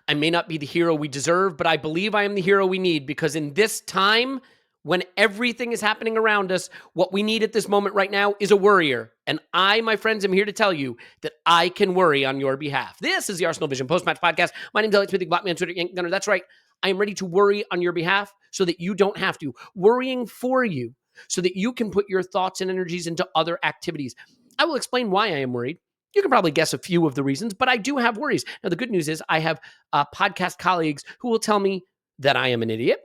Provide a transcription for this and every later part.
I may not be the hero we deserve, but I believe I am the hero we need, because in this time, when everything is happening around us, what we need at this moment right now is a worrier. And I, my friends, am here to tell you that I can worry on your behalf. This is the Arsenal Vision Post-Match Podcast. My name is Elliot Smith, Black Man Twitter, Yank Gunner. That's right. I am ready to worry on your behalf so that you don't have to. Worrying for you so that you can put your thoughts and energies into other activities. I will explain why I am worried. You can probably guess a few of the reasons, but I do have worries. Now, the good news is I have podcast colleagues who will tell me that I am an idiot,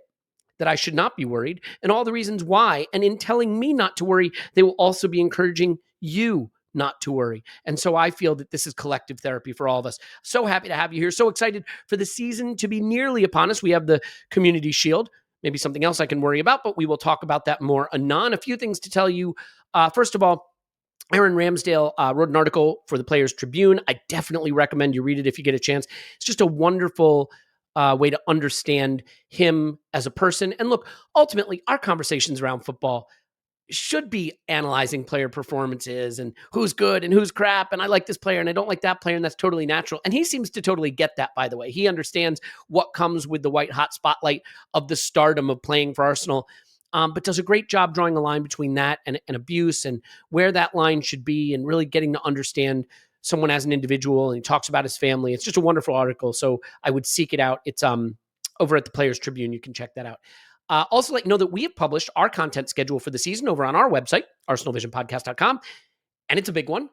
that I should not be worried, and all the reasons why. And in telling me not to worry, they will also be encouraging you not to worry. And so I feel that this is collective therapy for all of us. So happy to have you here. So excited for the season to be nearly upon us. We have the Community Shield, maybe something else I can worry about, but we will talk about that more anon. A few things to tell you. First of all, Aaron Ramsdale wrote an article for the Players Tribune. I definitely recommend you read it if you get a chance. It's just a wonderful way to understand him as a person. And look, ultimately, our conversations around football should be analyzing player performances and who's good and who's crap. And I like this player and I don't like that player. And that's totally natural. And he seems to totally get that, by the way. He understands what comes with the white hot spotlight of the stardom of playing for Arsenal. But does a great job drawing a line between that and abuse and where that line should be and really getting to understand someone as an individual. And he talks about his family. It's just a wonderful article. So I would seek it out. It's over at the Players Tribune. You can check that out. Also, let you know that we have published our content schedule for the season over on our website, ArsenalVisionPodcast.com. And it's a big one.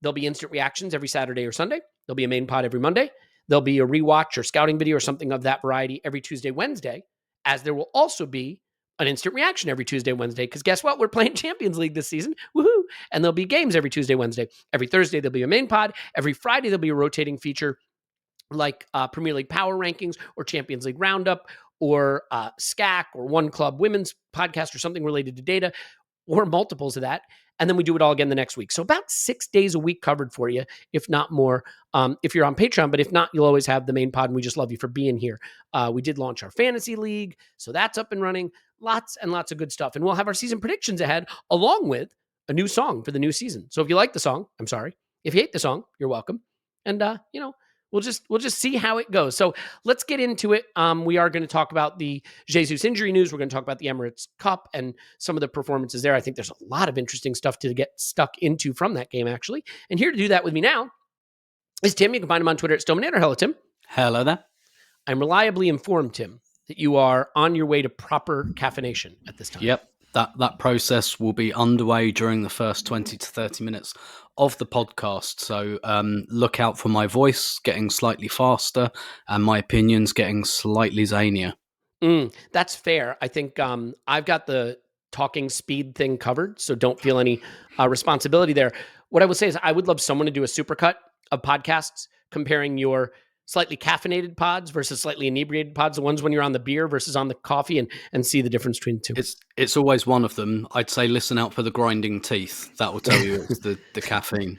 There'll be instant reactions every Saturday or Sunday. There'll be a main pod every Monday. There'll be a rewatch or scouting video or something of that variety every Tuesday, Wednesday, as there will also be an instant reaction every Tuesday, Wednesday, because guess what? We're playing Champions League this season. Woohoo! And there'll be games every Tuesday, Wednesday. Every Thursday, there'll be a main pod. Every Friday, there'll be a rotating feature like Premier League Power Rankings or Champions League Roundup or SCAC or One Club Women's podcast or something related to data or multiples of that. And then we do it all again the next week. So about 6 days a week covered for you, if not more, if you're on Patreon. But if not, you'll always have the main pod, and we just love you for being here. We did launch our fantasy league, so that's up and running. Lots and lots of good stuff. And we'll have our season predictions ahead, along with a new song for the new season. So if you like the song, I'm sorry. If you hate the song, you're welcome. And, we'll just see how it goes. So let's get into it. We are going to talk about the Jesus injury news. We're going to talk about the Emirates Cup and some of the performances there. I think there's a lot of interesting stuff to get stuck into from that game, actually. And here to do that with me now is Tim. You can find him on Twitter at Stominator. Hello, Tim. Hello there. I'm reliably informed, Tim, that you are on your way to proper caffeination at this time. Yep. That process will be underway during the first 20 to 30 minutes of the podcast. So look out for my voice getting slightly faster and my opinions getting slightly zanier. That's fair. I think I've got the talking speed thing covered, so don't feel any responsibility there. What I would say is I would love someone to do a supercut of podcasts comparing your slightly caffeinated pods versus slightly inebriated pods, the ones when you're on the beer versus on the coffee, and see the difference between the two. It's always one of them. I'd say listen out for the grinding teeth. That will tell you it's the caffeine.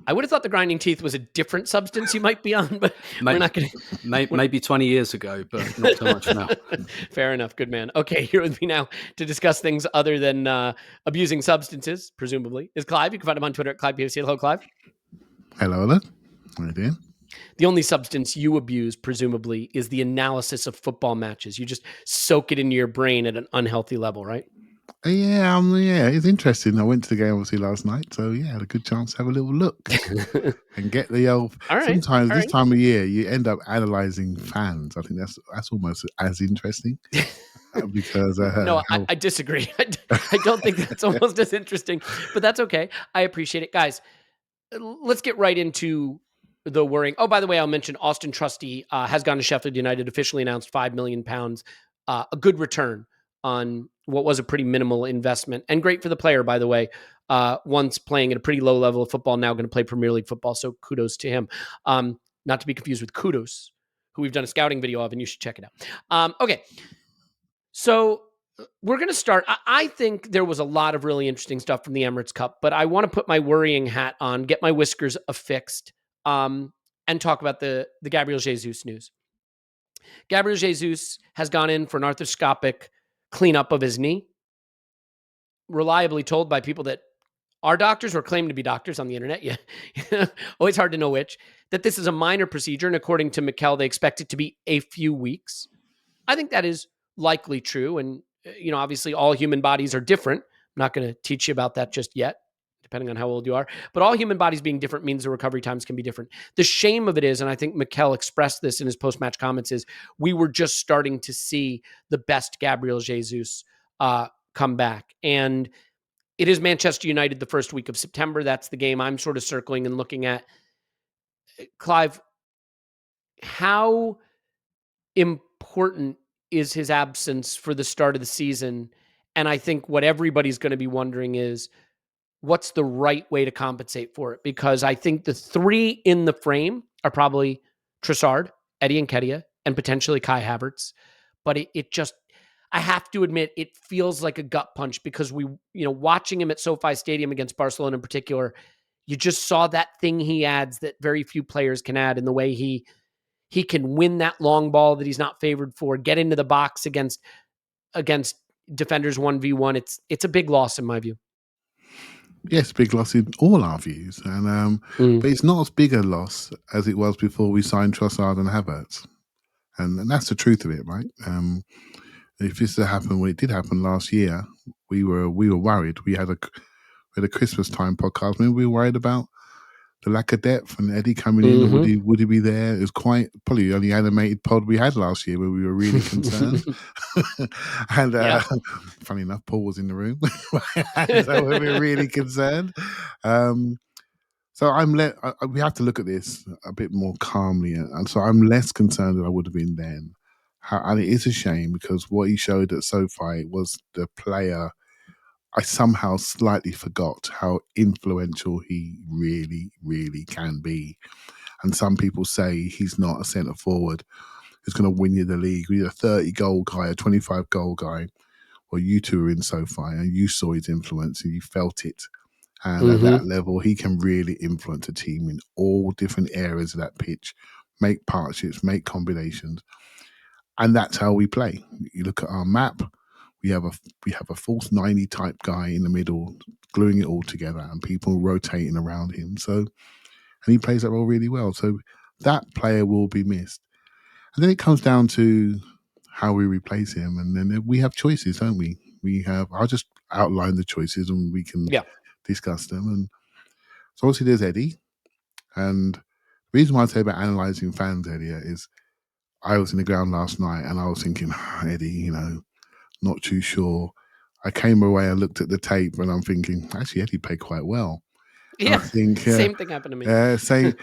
I would have thought the grinding teeth was a different substance you might be on, but we're not going to... Maybe 20 years ago, but not so much now. Fair enough. Good man. Okay, here with me now to discuss things other than abusing substances, presumably, is Clive. You can find him on Twitter at ClivePFC. Hello, Clive. Hello there. How are you doing? The only substance you abuse, presumably, is the analysis of football matches. You just soak it into your brain at an unhealthy level, right? Yeah, it's interesting. I went to the game obviously last night, so yeah, had a good chance to have a little look and get the old. Sometimes this time of year, you end up analysing fans. I think that's almost as interesting because no, I disagree. I don't think that's almost as interesting, but that's okay. I appreciate it, guys. Let's get right into the worrying. Oh, by the way, I'll mention Austin Trusty has gone to Sheffield United, officially announced £5 million, a good return on what was a pretty minimal investment, and great for the player, by the way. Once playing at a pretty low level of football, now going to play Premier League football. So kudos to him. Not to be confused with Kudos, who we've done a scouting video of, and you should check it out. Okay. So we're going to start. I think there was a lot of really interesting stuff from the Emirates Cup, but I want to put my worrying hat on, get my whiskers affixed, and talk about the Gabriel Jesus news. Gabriel Jesus has gone in for an arthroscopic cleanup of his knee. Reliably told by people that our doctors, or claim to be doctors on the internet, yeah, always hard to know which, that this is a minor procedure. And according to Mikel, they expect it to be a few weeks. I think that is likely true. And, obviously all human bodies are different. I'm not going to teach you about that just yet, depending on how old you are. But all human bodies being different means the recovery times can be different. The shame of it is, and I think Mikel expressed this in his post-match comments, is we were just starting to see the best Gabriel Jesus come back. And it is Manchester United the first week of September. That's the game I'm sort of circling and looking at. Clive, how important is his absence for the start of the season? And I think what everybody's going to be wondering is, what's the right way to compensate for it? Because I think the three in the frame are probably Trossard, Eddie Nketiah, and potentially Kai Havertz. But it just, I have to admit, it feels like a gut punch because watching him at SoFi Stadium against Barcelona in particular, you just saw that thing he adds that very few players can add in the way he can win that long ball that he's not favored for, get into the box against defenders 1v1. It's a big loss in my view. Yes, big loss in all our views, and but it's not as big a loss as it was before we signed Trossard and Havertz, and that's the truth of it, right? If this had happened when it did happen last year, we were worried. We had a Christmas time podcast. I mean, we were worried about the lack of depth and Eddie coming in. Would he be there? It was probably the only animated pod we had last year where we were really concerned. And funny enough, Paul was in the room, so we were really concerned. So we have to look at this a bit more calmly, and so I'm less concerned than I would have been then. And it is a shame because what he showed at SoFi was the player. I somehow slightly forgot how influential he really, really can be. And some people say he's not a centre forward who's going to win you the league. He's a 30-goal guy, a 25-goal guy. Well, you two were in SoFi and you saw his influence and you felt it. And at that level, he can really influence a team in all different areas of that pitch, make partnerships, make combinations. And that's how we play. You look at our map. We have a false 90 type guy in the middle, gluing it all together, and people rotating around him. So, and he plays that role really well. So that player will be missed. And then it comes down to how we replace him, and then we have choices, don't we? I'll just outline the choices, and we can discuss them. And so obviously there's Eddie, and the reason why I say about analysing fans, Elliot, is I was in the ground last night, and I was thinking, Eddie, not too sure. I came away and looked at the tape and I'm thinking, actually, Eddie played quite well. Yeah, I think, same thing happened to me.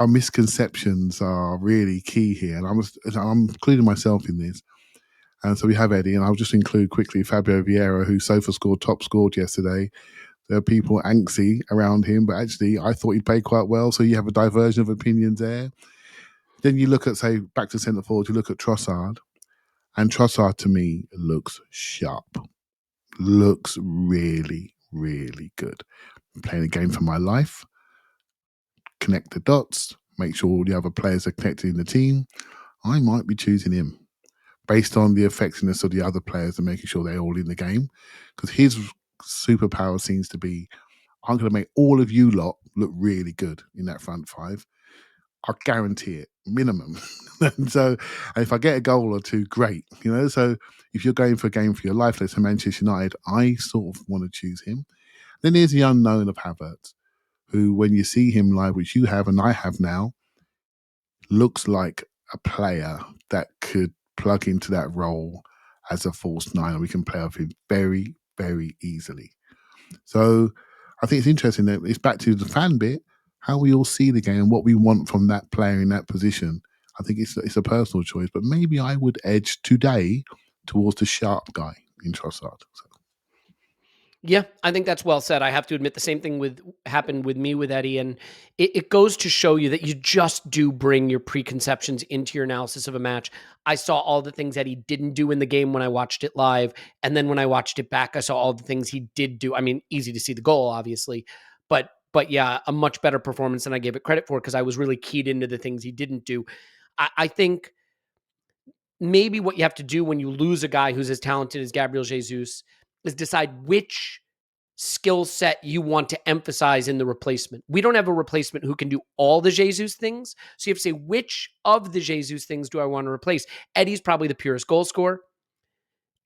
Our misconceptions are really key here. And I'm including myself in this. And so we have Eddie, and I'll just include quickly Fabio Vieira, who SoFi top scored yesterday. There are people angsty around him, but actually I thought he played quite well. So you have a diversion of opinions there. Then you look at, say, back to centre forward, you look at Trossard. And Trossard, to me, looks sharp. Looks really, really good. I'm playing a game for my life. Connect the dots. Make sure all the other players are connected in the team. I might be choosing him based on the effectiveness of the other players and making sure they're all in the game. Because his superpower seems to be, I'm going to make all of you lot look really good in that front five. I'll guarantee it, minimum. And so if I get a goal or two, great. So if you're going for a game for your life, let's say Manchester United, I sort of want to choose him. Then there's the unknown of Havertz, who when you see him live, which you have and I have now, looks like a player that could plug into that role as a false nine, and we can play off him very, very easily. So I think it's interesting that it's back to the fan bit, how we all see the game and what we want from that player in that position. I think it's a personal choice, but maybe I would edge today towards the sharp guy in Trossard. So. Yeah, I think that's well said. I have to admit the same thing happened with me with Eddie, and it goes to show you that you just do bring your preconceptions into your analysis of a match. I saw all the things Eddie didn't do in the game when I watched it live, and then when I watched it back, I saw all the things he did do. I mean, easy to see the goal, obviously, but yeah, a much better performance than I gave it credit for because I was really keyed into the things he didn't do. I think maybe what you have to do when you lose a guy who's as talented as Gabriel Jesus is decide which skill set you want to emphasize in the replacement. We don't have a replacement who can do all the Jesus things. So you have to say, which of the Jesus things do I want to replace? Eddie's probably the purest goal scorer.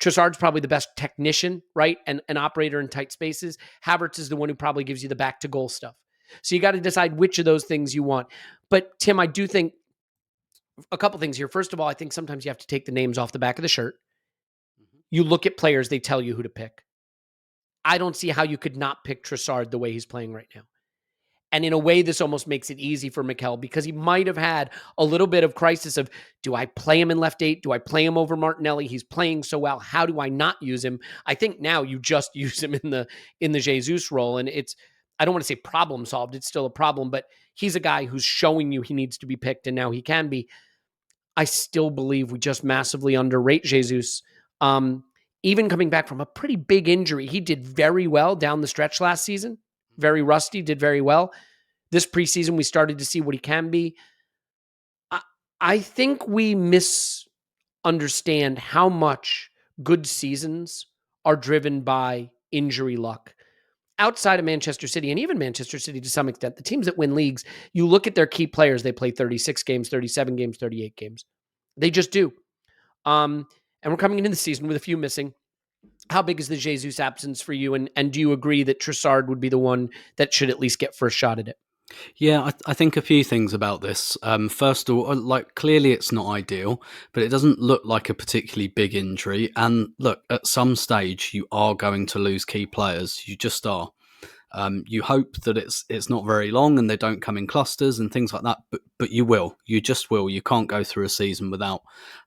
Trossard's probably the best technician, right? And an operator in tight spaces. Havertz is the one who probably gives you the back to goal stuff. So you got to decide which of those things you want. But Tim, I do think a couple things here. First of all, I think sometimes you have to take the names off the back of the shirt. You look at players, they tell you who to pick. I don't see how you could not pick Trossard the way he's playing right now. And in a way, this almost makes it easy for Mikel because he might have had a little bit of crisis of, do I play him in left 8? Do I play him over Martinelli? He's playing so well. How do I not use him? I think now you just use him in the Jesus role. And it's, I don't want to say problem solved. It's still a problem, but he's a guy who's showing you he needs to be picked and now he can be. I still believe we just massively underrate Jesus. Even coming back from a pretty big injury, he did very well down the stretch last season. Very rusty, did very well. This preseason, we started to see what he can be. I think we misunderstand how much good seasons are driven by injury luck. Outside of Manchester City, and even Manchester City to some extent, the teams that win leagues, you look at their key players, they play 36 games, 37 games, 38 games. They just do. And we're coming into the season with a few missing. How big is the Jesus absence for you? And do you agree that Trossard would be the one that should at least get first shot at it? Yeah, I think a few things about this. First of all, like clearly it's not ideal, but it doesn't look like a particularly big injury. And look, at some stage you are going to lose key players. You just are. You hope that it's not very long and they don't come in clusters and things like that, but you will. You just will. You can't go through a season without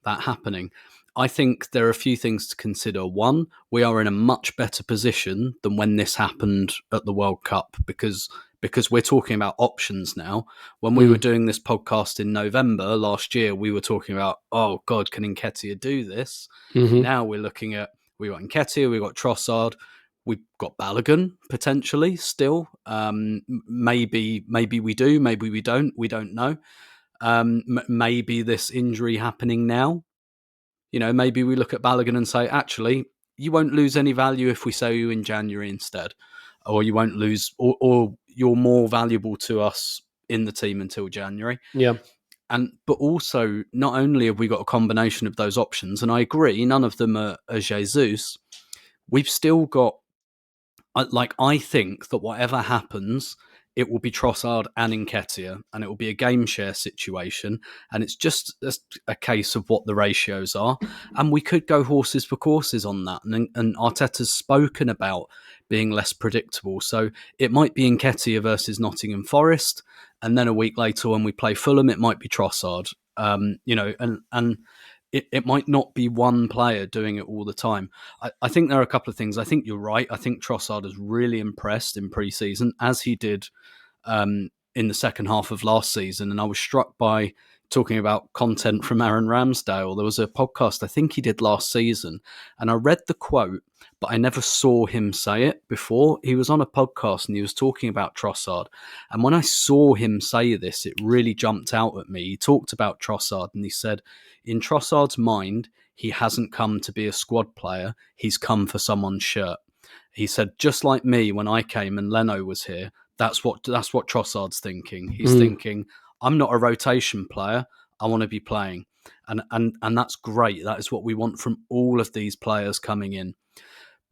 that happening. I think there are a few things to consider. One, we are in a much better position than when this happened at the World Cup because we're talking about options now. When we were doing this podcast in November last year, we were talking about, oh God, can Nketiah do this? Now we're looking at, we got Nketiah, we got Trossard, we've got Balogun potentially still. Maybe we do, maybe we don't know. Maybe this injury happening now. You know, maybe we look at Balogun and say, actually, you won't lose any value if we sell you in January instead. Or you won't lose, or you're more valuable to us in the team until January. Yeah. But also, not only have we got a combination of those options, and I agree, none of them are Jesus, we've still got, I think that whatever happens, it will be Trossard and Nketiah, and it will be a game share situation. And it's just a case of what the ratios are. And we could go horses for courses on that. And Arteta's spoken about being less predictable. So it might be Nketiah versus Nottingham Forest. And then a week later when we play Fulham, it might be Trossard. And it might not be one player doing it all the time. I think there are a couple of things. I think you're right. I think Trossard has really impressed in pre-season, as he did in the second half of last season. And I was struck by talking about content from Aaron Ramsdale. There was a podcast I think he did last season, and I read the quote, but I never saw him say it before. He was on a podcast and he was talking about Trossard. And when I saw him say this, it really jumped out at me. He talked about Trossard and he said, in Trossard's mind, he hasn't come to be a squad player. He's come for someone's shirt. He said, just like me when I came and Leno was here, that's what Trossard's thinking. He's thinking, I'm not a rotation player. I want to be playing. And that's great. That is what we want from all of these players coming in.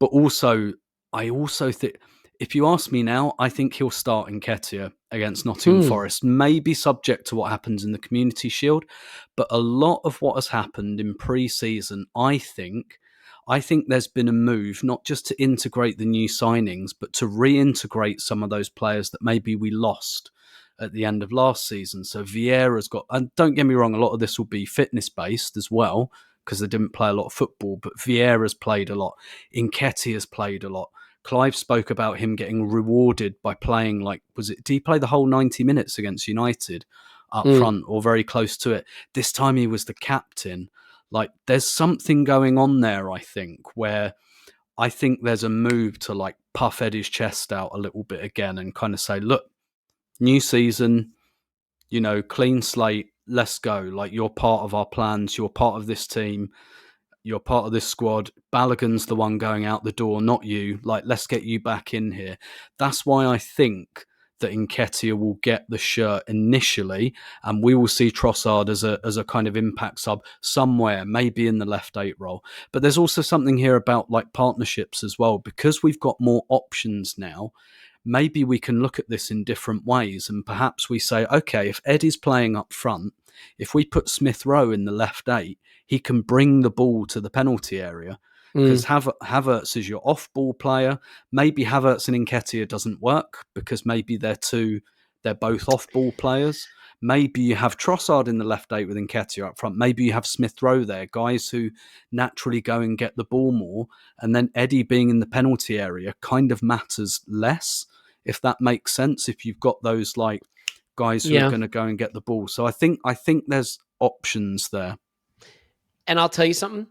But also, I also think, if you ask me now, I think he'll start Nketiah against Nottingham Forest, maybe subject to what happens in the Community Shield. But a lot of what has happened in pre-season, I think there's been a move, not just to integrate the new signings, but to reintegrate some of those players that maybe we lost at the end of last season. So Vieira's got, and don't get me wrong, a lot of this will be fitness-based as well, because they didn't play a lot of football, but Vieira's played a lot. Nketiah's played a lot. Clive spoke about him getting rewarded by playing, did he play the whole 90 minutes against United up front or very close to it? This time he was the captain. There's something going on there, I think, where I think there's a move to puff Eddie's chest out a little bit again and kind of say, look, new season, clean slate, let's go. You're part of our plans, you're part of this team. you're part of this squad. Balogun's the one going out the door, not you. Like, let's get you back in here. That's why I think that Nketiah will get the shirt initially, and we will see Trossard as a kind of impact sub somewhere, maybe in the left 8 role. But there's also something here about like partnerships as well, because we've got more options now. Maybe we can look at this in different ways, and perhaps we say, okay, if Eddie's playing up front, if we put Smith Rowe in the left 8, he can bring the ball to the penalty area. Because Havertz is your off-ball player. Maybe Havertz and Nketiah doesn't work because maybe they're both off-ball players. Maybe you have Trossard in the left 8 with Nketiah up front. Maybe you have Smith Rowe there, guys who naturally go and get the ball more. And then Eddie being in the penalty area kind of matters less, if that makes sense, if you've got those like guys who are going to go and get the ball. So I think there's options there. And I'll tell you something.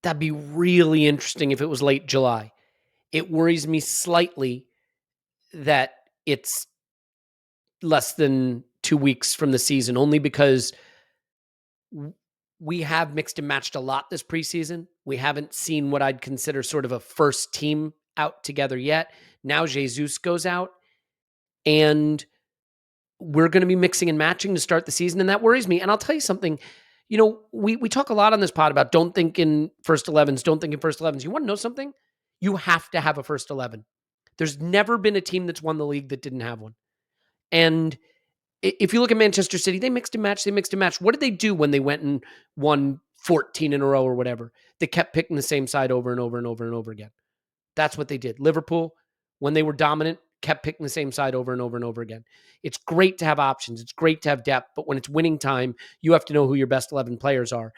That'd be really interesting if it was late July. It worries me slightly that it's less than 2 weeks from the season, only because we have mixed and matched a lot this preseason. We haven't seen what I'd consider sort of a first team out together yet. Now Jesus goes out, and we're going to be mixing and matching to start the season, and that worries me. And I'll tell you something. You know, we talk a lot on this pod about don't think in first 11s, don't think in first 11s. You want to know something? You have to have a first 11. There's never been a team that's won the league that didn't have one. And if you look at Manchester City, they mixed and matched. What did they do when they went and won 14 in a row or whatever? They kept picking the same side over and over and over and over again. That's what they did. Liverpool, when they were dominant, kept picking the same side over and over and over again. It's great to have options. It's great to have depth. But when it's winning time, you have to know who your best 11 players are.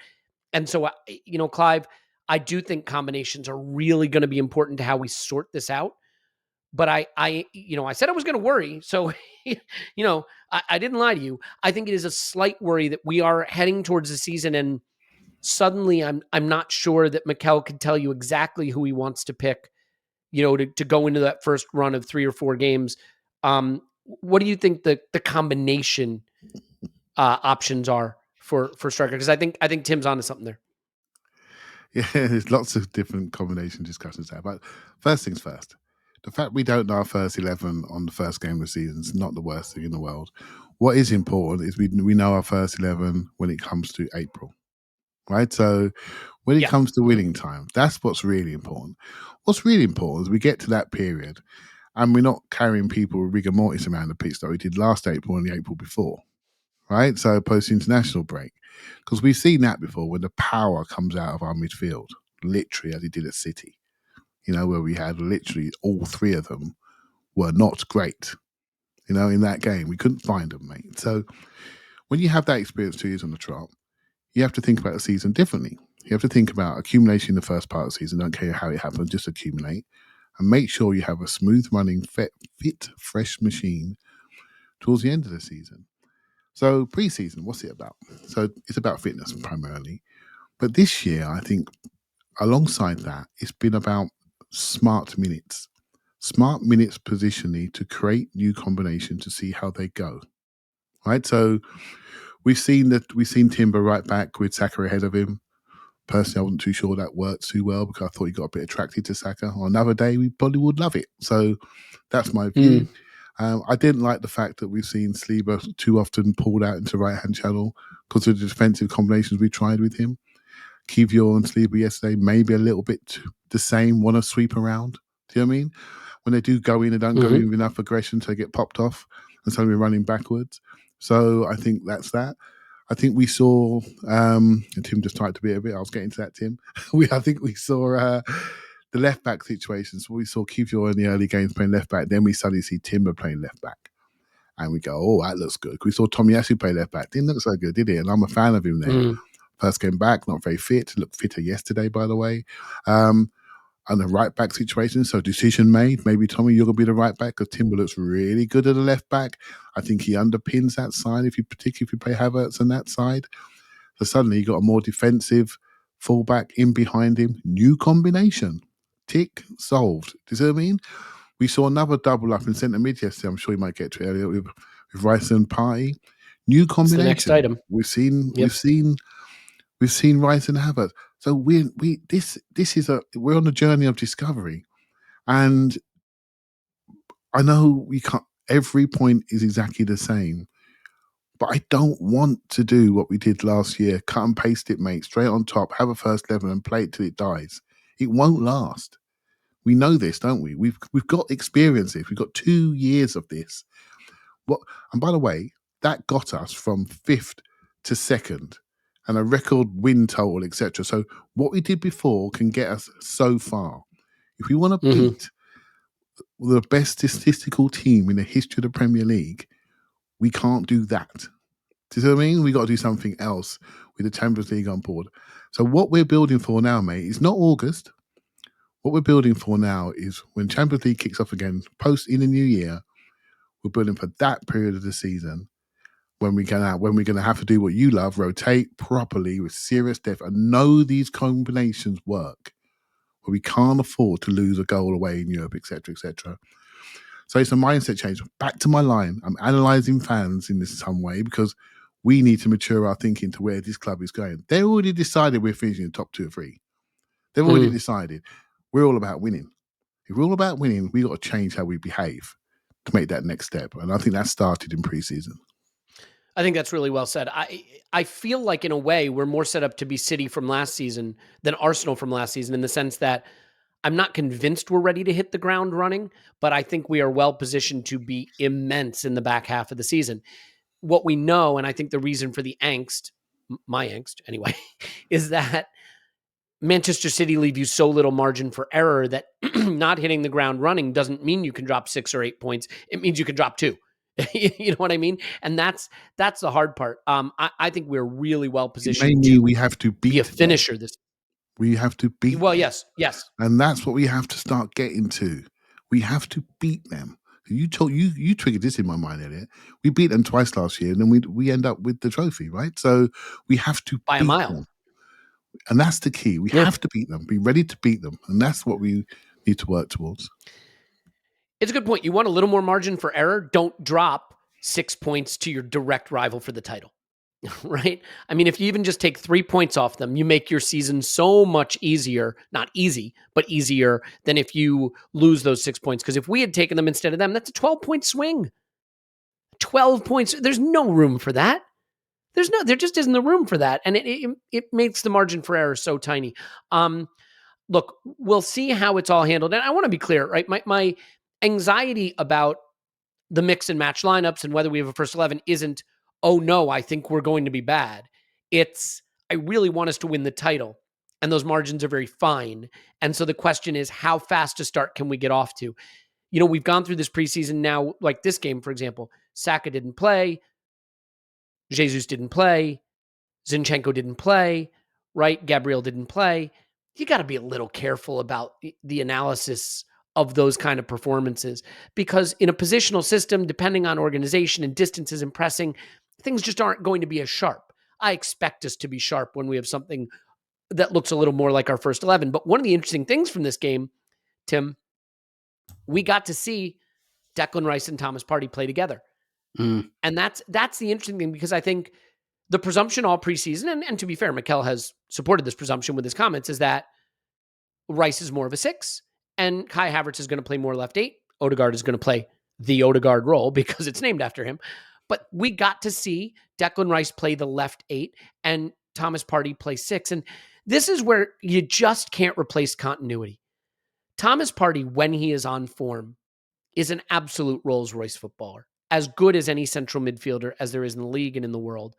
And so, you know, Clive, I do think combinations are really going to be important to how we sort this out. But I said I was going to worry. So, you know, I didn't lie to you. I think it is a slight worry that we are heading towards the season, and suddenly I'm not sure that Mikel can tell you exactly who he wants to pick, you know, to go into that first run of 3 or 4 games. What do you think the combination options are for striker? Because I think Tim's onto something there. Yeah, there's lots of different combination discussions there. But first things first, the fact we don't know our first 11 on the first game of the season is not the worst thing in the world. What is important is we know our first 11 when it comes to April, right? So when it comes to winning time, that's what's really important. What's really important is we get to that period and we're not carrying people with rigor mortis around the pitch that we did last April and the April before, right? So post-international break. Because we've seen that before when the power comes out of our midfield, literally as it did at City, you know, where we had literally all 3 of them were not great, you know, in that game. We couldn't find them, mate. So when you have that experience 2 years on the trot, you have to think about the season differently. You have to think about accumulation in the first part of the season. Don't care how it happens, just accumulate. And make sure you have a smooth running, fit, fresh machine towards the end of the season. So pre-season, what's it about? So it's about fitness primarily. But this year, I think alongside that, it's been about smart minutes. Smart minutes positionally to create new combinations to see how they go. Right? So we've seen Timber right back with Saka ahead of him. Personally, I wasn't too sure that worked too well because I thought he got a bit attracted to Saka. On another day, we probably would love it. So that's my view. I didn't like the fact that we've seen Saliba too often pulled out into right-hand channel because of the defensive combinations we tried with him. Kivior and Saliba yesterday, maybe a little bit the same, want to sweep around. Do you know what I mean? When they do go in, they don't go in with enough aggression, so they get popped off and suddenly we're running backwards. So I think that's that. I think we saw, and Tim just typed a bit of it. I was getting to that, Tim. I think we saw the left back situation. So we saw Kivior in the early games playing left back. Then we suddenly see Timber playing left back. And we go, oh, that looks good. We saw Tomiyasu play left back. Didn't look so good, did he? And I'm a fan of him there. First came back, not very fit. Looked fitter yesterday, by the way. And the right back situation. So decision made. Maybe, Tommy, you're going to be the right back because Timber looks really good at the left back. I think he underpins that side, particularly if you play Havertz on that side. So suddenly you got a more defensive fullback in behind him. New combination. Tick, solved. Do you see what I mean? We saw another double up in centre mid yesterday. I'm sure you might get to it earlier with Rice and Partey. New combination. That's the next item. We've seen Rice and Havertz. So we're on a journey of discovery, and I know we can't. Every point is exactly the same, but I don't want to do what we did last year: cut and paste it, mate, straight on top, have a first level, and play it till it dies. It won't last. We know this, don't we? We've got experience. We've got 2 years of this. And by the way, that got us from 5th to 2nd and a record win total, etc. So what we did before can get us so far. If we want to beat the best statistical team in the history of the Premier League, we can't do that. Do you see what I mean? We got to do something else with the Champions League on board. So what we're building for now, mate, is not August. What we're building for now is when Champions League kicks off again, post in the new year, we're building for that period of the season when we're going to have to do what you love, rotate properly with serious depth and know these combinations work. But we can't afford to lose a goal away in Europe, etc., etc. So it's a mindset change. Back to my line. I'm analysing fans in this some way because we need to mature our thinking to where this club is going. They already decided we're finishing in the top 2 or 3. They've already decided. We're all about winning. If we're all about winning, we got to change how we behave to make that next step. And I think that started in preseason. I think that's really well said. I feel like in a way we're more set up to be City from last season than Arsenal from last season, in the sense that I'm not convinced we're ready to hit the ground running, but I think we are well positioned to be immense in the back half of the season. What we know, and I think the reason for the angst, my angst anyway, is that Manchester City leave you so little margin for error that not hitting the ground running doesn't mean you can drop 6 or 8 points. It means you can drop 2. You know what I mean? And that's the hard part. I think we're really well positioned. We have to be a finisher this. We have to beat. Well, them. yes, and that's what we have to start getting to. We have to beat them. You triggered this in my mind, Elliot. We beat them twice last year, and then we end up with the trophy, right? So we have to by beat a mile. Them. And that's the key. We have to beat them. Be ready to beat them, and that's what we need to work towards. It's a good point. You want a little more margin for error. Don't drop 6 points to your direct rival for the title, right? I mean, if you even just take 3 points off them, you make your season so much easier, not easy, but easier than if you lose those 6 points. Because if we had taken them instead of them, that's a 12-point swing. 12 points. There's no room for that. There just isn't the room for that. And it makes the margin for error so tiny. Look, we'll see how it's all handled. And I want to be clear, right? My anxiety about the mix and match lineups and whether we have a first 11 isn't, oh no, I think we're going to be bad. It's, I really want us to win the title. And those margins are very fine. And so the question is, how fast a start can we get off to? You know, we've gone through this preseason now, like this game, for example. Saka didn't play. Jesus didn't play. Zinchenko didn't play, right? Gabriel didn't play. You got to be a little careful about the analysis of those kind of performances, because in a positional system, depending on organization and distances and pressing, things just aren't going to be as sharp. I expect us to be sharp when we have something that looks a little more like our first 11. But one of the interesting things from this game, Tim, we got to see Declan Rice and Thomas Partey play together. And that's the interesting thing, because I think the presumption all preseason, and to be fair, Mikel has supported this presumption with his comments, is that Rice is more of a 6 and Kai Havertz is going to play more left 8. Odegaard is going to play the Odegaard role because it's named after him. But we got to see Declan Rice play the left 8 and Thomas Partey play 6. And this is where you just can't replace continuity. Thomas Partey, when he is on form, is an absolute Rolls-Royce footballer, as good as any central midfielder as there is in the league and in the world.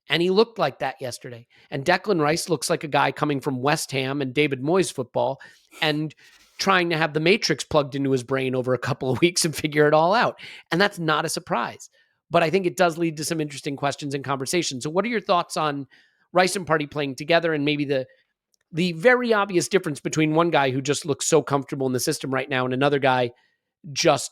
And he looked like that yesterday. And Declan Rice looks like a guy coming from West Ham and David Moyes football and trying to have the matrix plugged into his brain over a couple of weeks and figure it all out. And that's not a surprise. But I think it does lead to some interesting questions and conversations. So what are your thoughts on Rice and Partey playing together, and maybe the very obvious difference between one guy who just looks so comfortable in the system right now and another guy just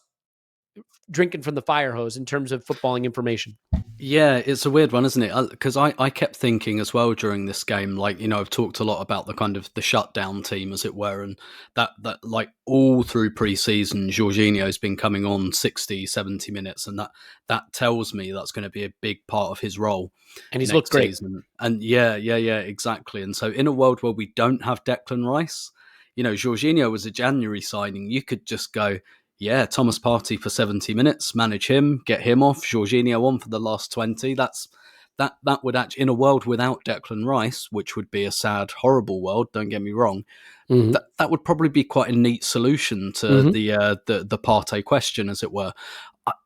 drinking from the fire hose in terms of footballing information. Yeah, it's a weird one, isn't it? Because I kept thinking as well during this game, like, I've talked a lot about the kind of the shutdown team, as it were, and that like all through pre-season, Jorginho's been coming on 60, 70 minutes, and that tells me that's going to be a big part of his role. And he's looked great. Season. And yeah, exactly. And so in a world where we don't have Declan Rice, Jorginho was a January signing. You could just go, yeah, Thomas Partey for 70 minutes, manage him, get him off, Jorginho on for the last 20. That would actually, in a world without Declan Rice, which would be a sad, horrible world, don't get me wrong, that would probably be quite a neat solution to the Partey question, as it were.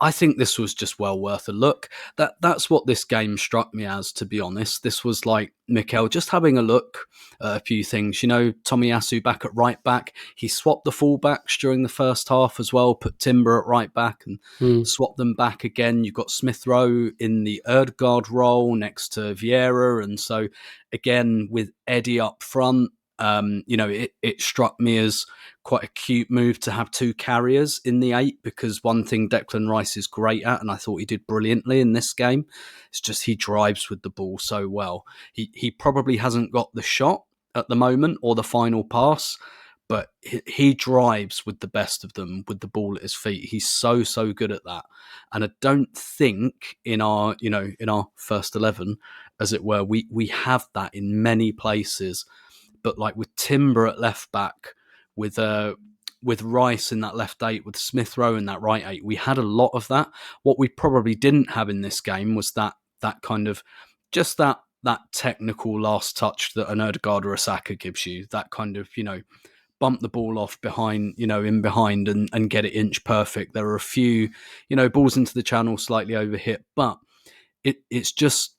I think this was just well worth a look. That's what this game struck me as, to be honest. This was like Mikel just having a look at a few things. Tomiyasu back at right back. He swapped the fullbacks during the first half as well, put Timber at right back and swapped them back again. You've got Smith Rowe in the Ødegaard role next to Vieira. And so, again, with Eddie up front, it struck me as quite a cute move to have two carriers in the 8, because one thing Declan Rice is great at, and I thought he did brilliantly in this game, it's just he drives with the ball so well. He probably hasn't got the shot at the moment or the final pass, but he drives with the best of them with the ball at his feet. He's so good at that. And I don't think in our first 11, as it were, we have that in many places. But like with Timber at left back, with Rice in that left 8, with Smith Rowe in that right 8, we had a lot of that. What we probably didn't have in this game was that kind of just that technical last touch that an Ødegaard or a Saka gives you. That kind of bump the ball off behind, in behind and get it inch perfect. There are a few balls into the channel slightly overhit, but it's just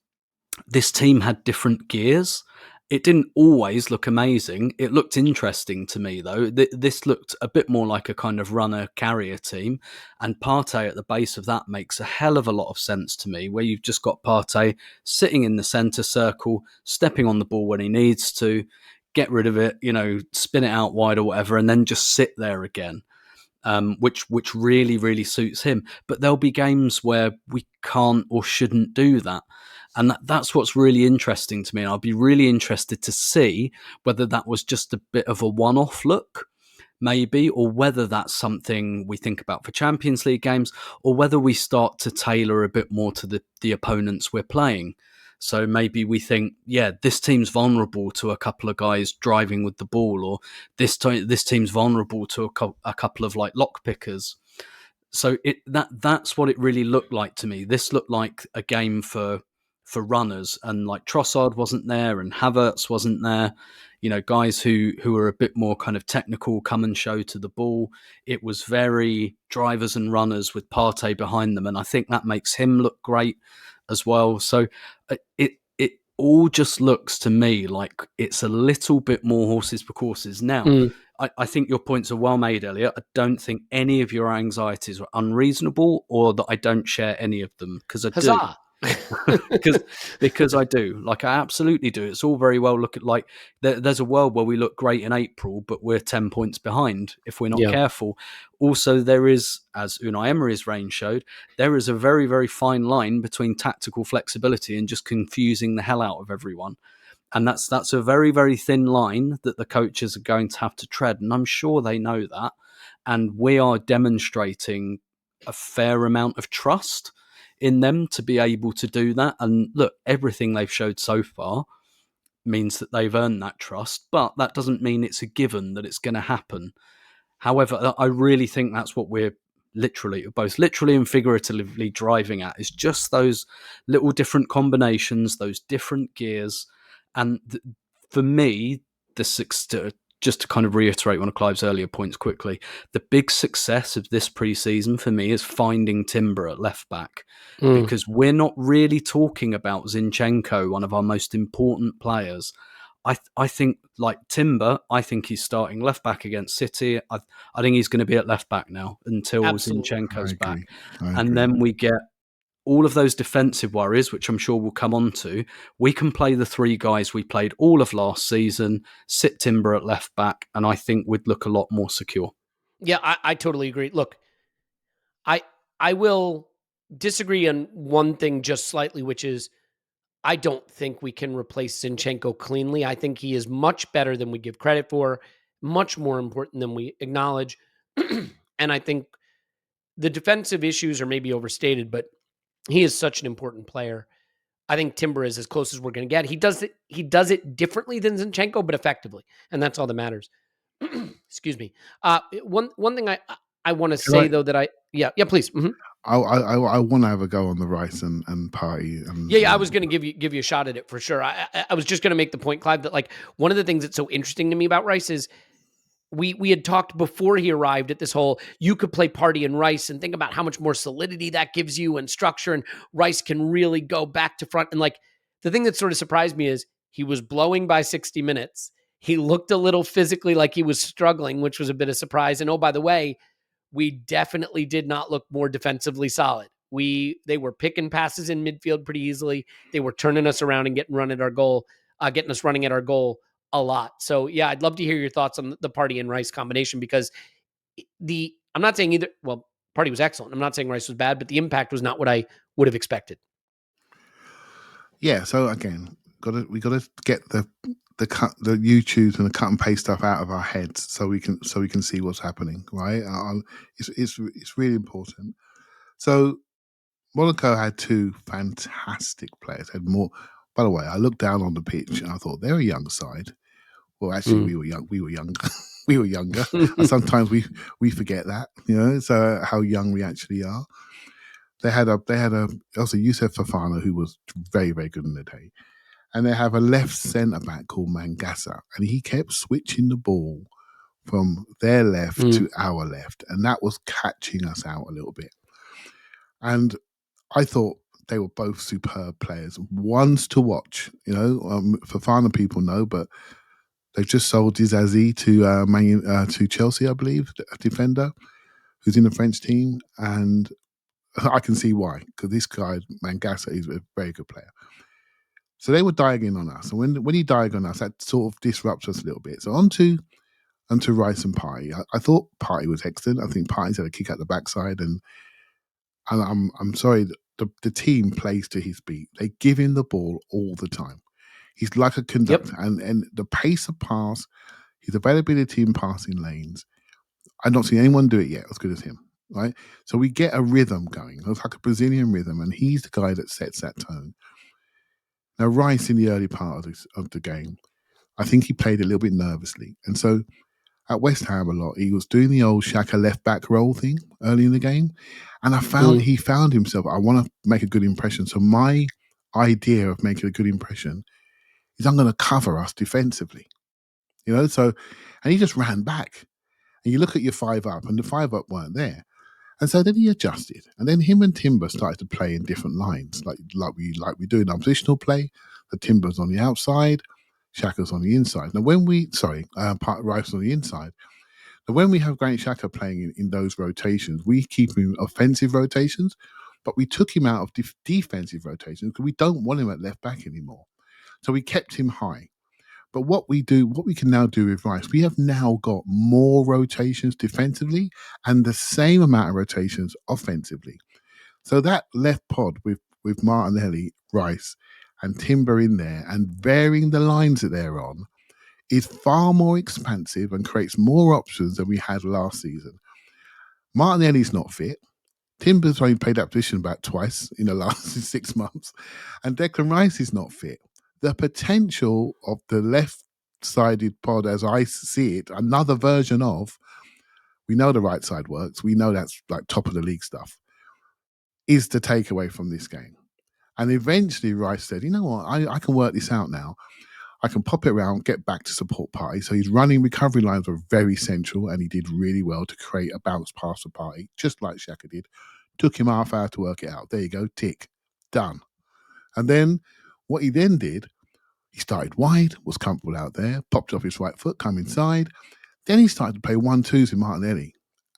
this team had different gears. It didn't always look amazing. It looked interesting to me, though. This looked a bit more like a kind of runner-carrier team, and Partey at the base of that makes a hell of a lot of sense to me, where you've just got Partey sitting in the centre circle, stepping on the ball when he needs to, get rid of it, spin it out wide or whatever, and then just sit there again, which really, really suits him. But there'll be games where we can't or shouldn't do that. And that's what's really interesting to me. And I'll be really interested to see whether that was just a bit of a one-off look, maybe, or whether that's something we think about for Champions League games, or whether we start to tailor a bit more to the opponents we're playing. So maybe we think, yeah, this team's vulnerable to a couple of guys driving with the ball, or this team's vulnerable to a couple of like lock pickers. So that's what it really looked like to me. This looked like a game for runners, and like Trossard wasn't there and Havertz wasn't there, guys who are a bit more kind of technical, come and show to the ball. It was very drivers and runners with Partey behind them, and I think that makes him look great as well. So it all just looks to me like it's a little bit more horses for courses now. I think your points are well made, Elliot. I don't think any of your anxieties are unreasonable, or that I don't share any of them, because I do. because I do. Like, I absolutely do. It's all very well look at like there's a world where we look great in April, but we're 10 points behind if we're not careful. Also, there is, as Unai Emery's reign showed, there is a very, very fine line between tactical flexibility and just confusing the hell out of everyone. And that's a very, very thin line that the coaches are going to have to tread. And I'm sure they know that. And we are demonstrating a fair amount of trust in them to be able to do that. And look, everything they've showed so far means that they've earned that trust, but that doesn't mean it's a given that it's going to happen. However, I really think that's what we're both literally and figuratively driving at, is just those little different combinations, those different gears. And for me, just to kind of reiterate one of Clive's earlier points quickly, the big success of this preseason for me is finding Timber at left back, because we're not really talking about Zinchenko, one of our most important players. I think, like Timber, I think he's starting left back against City. I think he's going to be at left back now until Zinchenko's back. And then we get all of those defensive worries, which I'm sure we'll come on to. We can play the three guys we played all of last season, sit Timber at left back, and I think we'd look a lot more secure. Yeah, I totally agree. Look, I will disagree on one thing just slightly, which is I don't think we can replace Zinchenko cleanly. I think he is much better than we give credit for, much more important than we acknowledge. And I think the defensive issues are maybe overstated, but he is such an important player. I think Timber is as close as we're going to get. He does it differently than Zinchenko, but effectively, and that's all that matters. Excuse me. One thing I want to say though that please. Mm-hmm. I want to have a go on the Rice and Partey. And, I was going to give you a shot at it for sure. I was just going to make the point, Clive, that like one of the things that's so interesting to me about Rice is we had talked before he arrived at this whole, you could play Partey and Rice and think about how much more solidity that gives you and structure, and Rice can really go back to front. And like the thing that sort of surprised me is he was blowing by 60 minutes. He looked a little physically like he was struggling, which was a bit of surprise. And oh, by the way, we definitely did not look more defensively solid. They were picking passes in midfield pretty easily. They were turning us around and getting us running at our goal a lot. So yeah, I'd love to hear your thoughts on the Partey and Rice combination, because I'm not saying either. Well, Partey was excellent. I'm not saying Rice was bad, but the impact was not what I would have expected. Yeah. So again, we got to get the YouTube and the cut and paste stuff out of our heads so we can see what's happening. Right. It's really important. So Monaco had two fantastic players. Had more. By the way, I looked down on the pitch and I thought they're a young side. Well, actually, we were young. We were younger. We were younger. And sometimes we forget that, so how young we actually are. They had also Youssef Fofana, who was very, very good in the day. And they have a left centre back called Mangasa. And he kept switching the ball from their left to our left. And that was catching us out a little bit. And I thought they were both superb players. Ones to watch, Fofana people know, but they've just sold Dizazi to Chelsea, I believe, a defender who's in the French team. And I can see why, because this guy, Mangasa, is a very good player. So they were diagonal on us. And when he diagonal on us, that sort of disrupts us a little bit. So onto Rice and Partey. I thought Partey was excellent. I think Partey's had a kick out the backside. And I'm sorry, the team plays to his beat. They give him the ball all the time. He's like a conductor. Yep. And the pace of pass, his availability in passing lanes, I've not seen anyone do it yet as good as him, right? So we get a rhythm going. It's like a Brazilian rhythm, and he's the guy that sets that tone. Now, Rice, in the early part of the game, I think he played a little bit nervously. And so at West Ham a lot, he was doing the old Xhaka left-back role thing early in the game. And I found he found himself, I want to make a good impression. So my idea of making a good impression is I'm going to cover us defensively. So, and he just ran back. And you look at your 5 up, and the 5 up weren't there. And so then he adjusted. And then him and Timber started to play in different lines, like we do in our positional play. The Timber's on the outside, Xhaka's on the inside. Now Rice on the inside. Now when we have Granit Xhaka playing in those rotations, we keep him offensive rotations, but we took him out of defensive rotations because we don't want him at left back anymore. So we kept him high. But what we can now do with Rice, we have now got more rotations defensively and the same amount of rotations offensively. So that left pod with Martinelli, Rice, and Timber in there and varying the lines that they're on is far more expansive and creates more options than we had last season. Martinelli's not fit. Timber's only played that position about twice in the last 6 months. And Declan Rice is not fit. The potential of the left-sided pod, as I see it, another version of, we know the right side works, we know that's like top of the league stuff, is the takeaway from this game. And eventually Rice said, you know what, I can work this out now. I can pop it around, get back to support Partey. So his running recovery lines were very central, and he did really well to create a bounce pass for Partey, just like Xhaka did. Took him half hour to work it out. There you go, tick, done. And then what he then did, he started wide, was comfortable out there, popped off his right foot, come inside. Then he started to play 1-2s with Martinelli.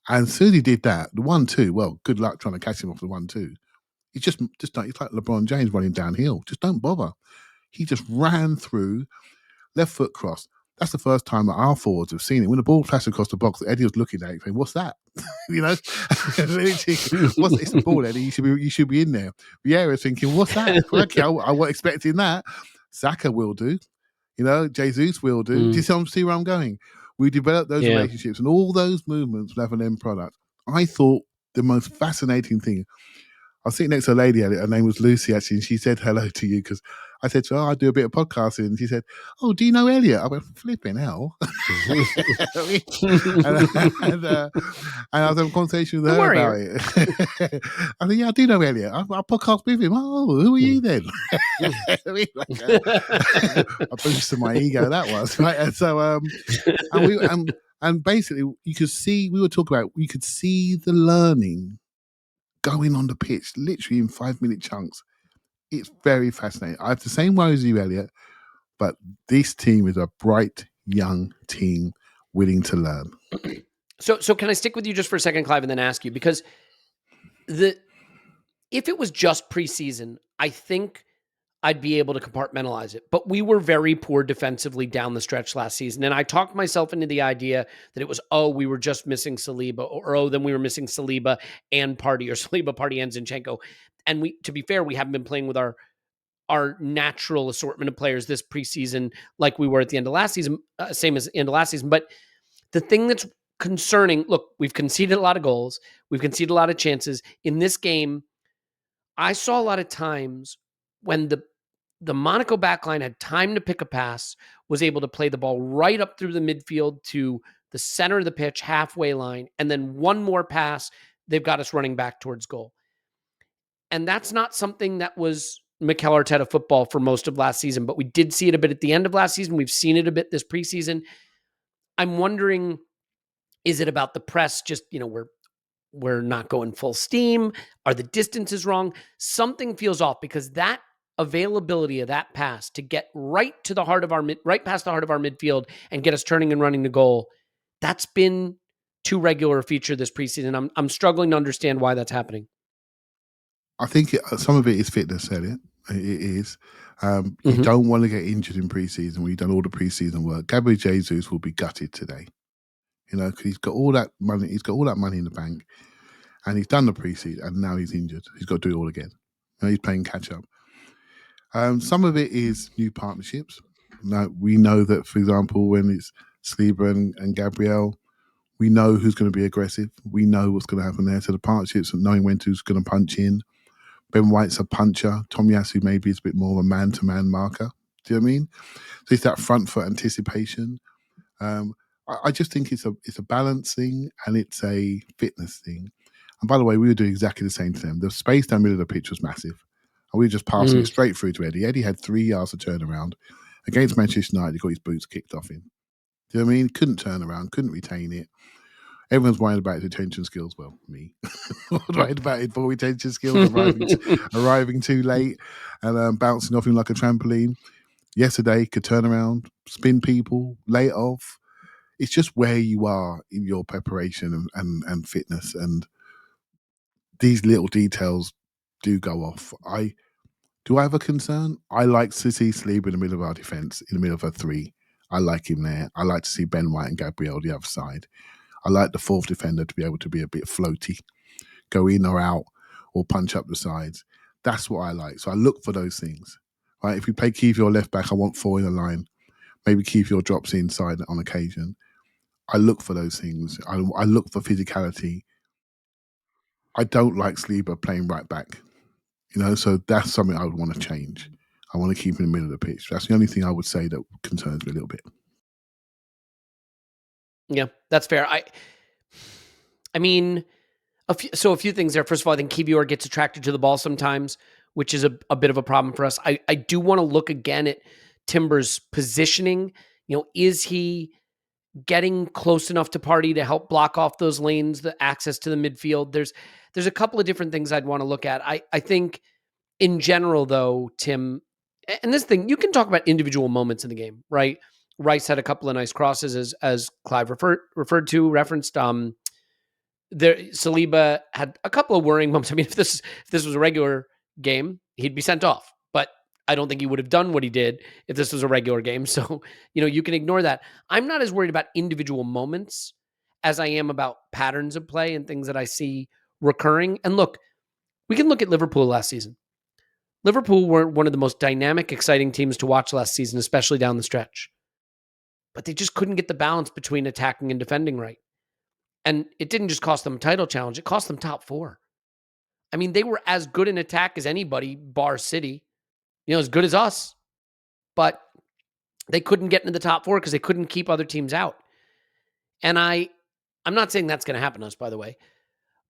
And as soon as he did that, the 1-2, well, good luck trying to catch him off the 1-2. He's just it's like LeBron James running downhill. Just don't bother. He just ran through, left foot cross. that's the first time that our forwards have seen it. When the ball flashed across the box, Eddie was looking at it saying, "What's that?" It's the ball, Eddie. You should be in there. Vieira was thinking, "What's that?" Okay, I wasn't expecting that. Saka will do. Jesus will do. Do you see where I'm going? We developed those relationships, and all those movements will have an end product. I thought the most fascinating thing. I was sitting next to a lady, Elliot. Her name was Lucy, actually, and she said hello to you because I said to her, I do a bit of podcasting. And she said, "Oh, do you know Elliot?" I went, "Flipping hell." and I was having a conversation with her about it. I said, "Yeah, I do know Elliot. I podcast with him." "Oh, who are you then?" I boosted my ego, that was. Right? And so, and basically, you could see, we could see the learning going on the pitch, literally in 5-minute chunks. It's very fascinating. I have the same worries as you, Elliot, but this team is a bright, young team willing to learn. So can I stick with you just for a second, Clive, and then ask you? Because if it was just preseason, I think I'd be able to compartmentalize it. But we were very poor defensively down the stretch last season. And I talked myself into the idea that it was, we were just missing Saliba, or then we were missing Saliba and Partey, or Saliba, Partey, and Zinchenko. And to be fair, we haven't been playing with our natural assortment of players this preseason like we were at the end of last season, same as the end of last season. But the thing that's concerning, look, we've conceded a lot of goals. We've conceded a lot of chances. In this game, I saw a lot of times when the Monaco backline had time to pick a pass, was able to play the ball right up through the midfield to the center of the pitch, halfway line, and then one more pass, they've got us running back towards goal. And that's not something that was Mikel Arteta football for most of last season, but we did see it a bit at the end of last season. We've seen it a bit this preseason. I'm wondering, is it about the press? Just, we're not going full steam. Are the distances wrong? Something feels off, because that availability of that pass to get right past the heart of our midfield and get us turning and running the goal, that's been too regular a feature this preseason. I'm struggling to understand why that's happening. I think some of it is fitness, Elliot. It is. You don't want to get injured in preseason when you've done all the preseason work. Gabriel Jesus will be gutted today, because he's got all that money. He's got all that money in the bank, and he's done the preseason, and now he's injured. He's got to do it all again. He's playing catch up. Some of it is new partnerships. Now, we know that, for example, when it's Saliba and Gabriel, we know who's going to be aggressive. We know what's going to happen there. So the partnerships, knowing when who's going to punch in. Ben White's a puncher. Tomiyasu maybe is a bit more of a man-to-man marker. Do you know what I mean? So it's that front foot anticipation. I just think it's a balance thing, and it's a fitness thing. And by the way, we were doing exactly the same to them. The space down the middle of the pitch was massive. And we were just passing it straight through to Eddie. Eddie had 3 yards to turn around. Against Manchester United, he got his boots kicked off him. Do you know what I mean? Couldn't turn around, couldn't retain it. Everyone's worried about his retention skills. Well, me. I was worried about his ball retention skills, arriving too late and bouncing off him like a trampoline. Yesterday, could turn around, spin people, lay it off. It's just where you are in your preparation and fitness. And these little details do go off. Do I have a concern? I like to see Saliba in the middle of our defence, in the middle of a three. I like him there. I like to see Ben White and Gabriel the other side. I like the fourth defender to be able to be a bit floaty, go in or out, or punch up the sides. That's what I like. So I look for those things. Right? If we play Kivior left back, I want 4 in the line. Maybe Kivior drops inside on occasion. I look for those things. I look for physicality. I don't like Saliba playing right back. So that's something I would want to change. I want to keep him in the middle of the pitch. That's the only thing I would say that concerns me a little bit. Yeah, that's fair. I mean, a few things there. First of all, I think Kivior gets attracted to the ball sometimes, which is a bit of a problem for us. I do want to look again at Timber's positioning. Is he getting close enough to Partey to help block off those lanes, the access to the midfield? There's a couple of different things I'd want to look at. I think in general, though, Tim, and this thing, you can talk about individual moments in the game, right? Rice had a couple of nice crosses, as Clive referenced. Saliba had a couple of worrying moments. I mean, if this was a regular game, he'd be sent off. But I don't think he would have done what he did if this was a regular game. So, you can ignore that. I'm not as worried about individual moments as I am about patterns of play and things that I see recurring. And look, we can look at Liverpool last season. Liverpool were one of the most dynamic, exciting teams to watch last season, especially down the stretch. But they just couldn't get the balance between attacking and defending right. And it didn't just cost them a title challenge, it cost them top 4. I mean, they were as good in attack as anybody, bar City, as good as us. But they couldn't get into the top 4 because they couldn't keep other teams out. And I'm not saying that's going to happen to us, by the way.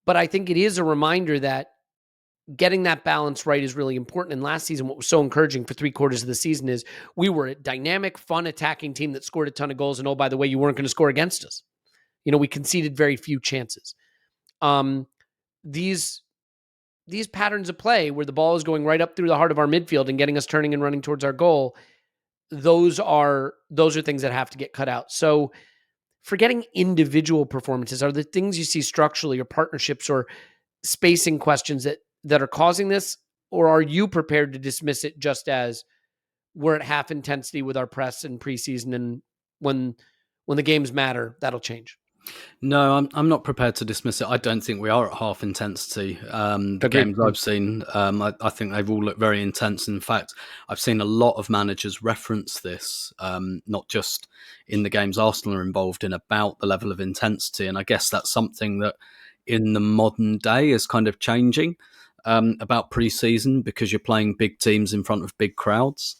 But I think it is a reminder that getting that balance right is really important. And last season, what was so encouraging for 3/4 of the season is we were a dynamic, fun attacking team that scored a ton of goals. And oh, by the way, you weren't going to score against us. We conceded very few chances. These patterns of play where the ball is going right up through the heart of our midfield and getting us turning and running towards our goal, those are things that have to get cut out. So forgetting individual performances, are the things you see structurally or partnerships or spacing questions that are causing this? Or are you prepared to dismiss it just as we're at half intensity with our press in preseason, and when the games matter, that'll change? No, I'm not prepared to dismiss it. I don't think we are at half intensity. The games I've seen, I think they've all looked very intense. In fact, I've seen a lot of managers reference this, not just in the games Arsenal are involved in, about the level of intensity. And I guess that's something that in the modern day is kind of changing about pre-season, because you're playing big teams in front of big crowds.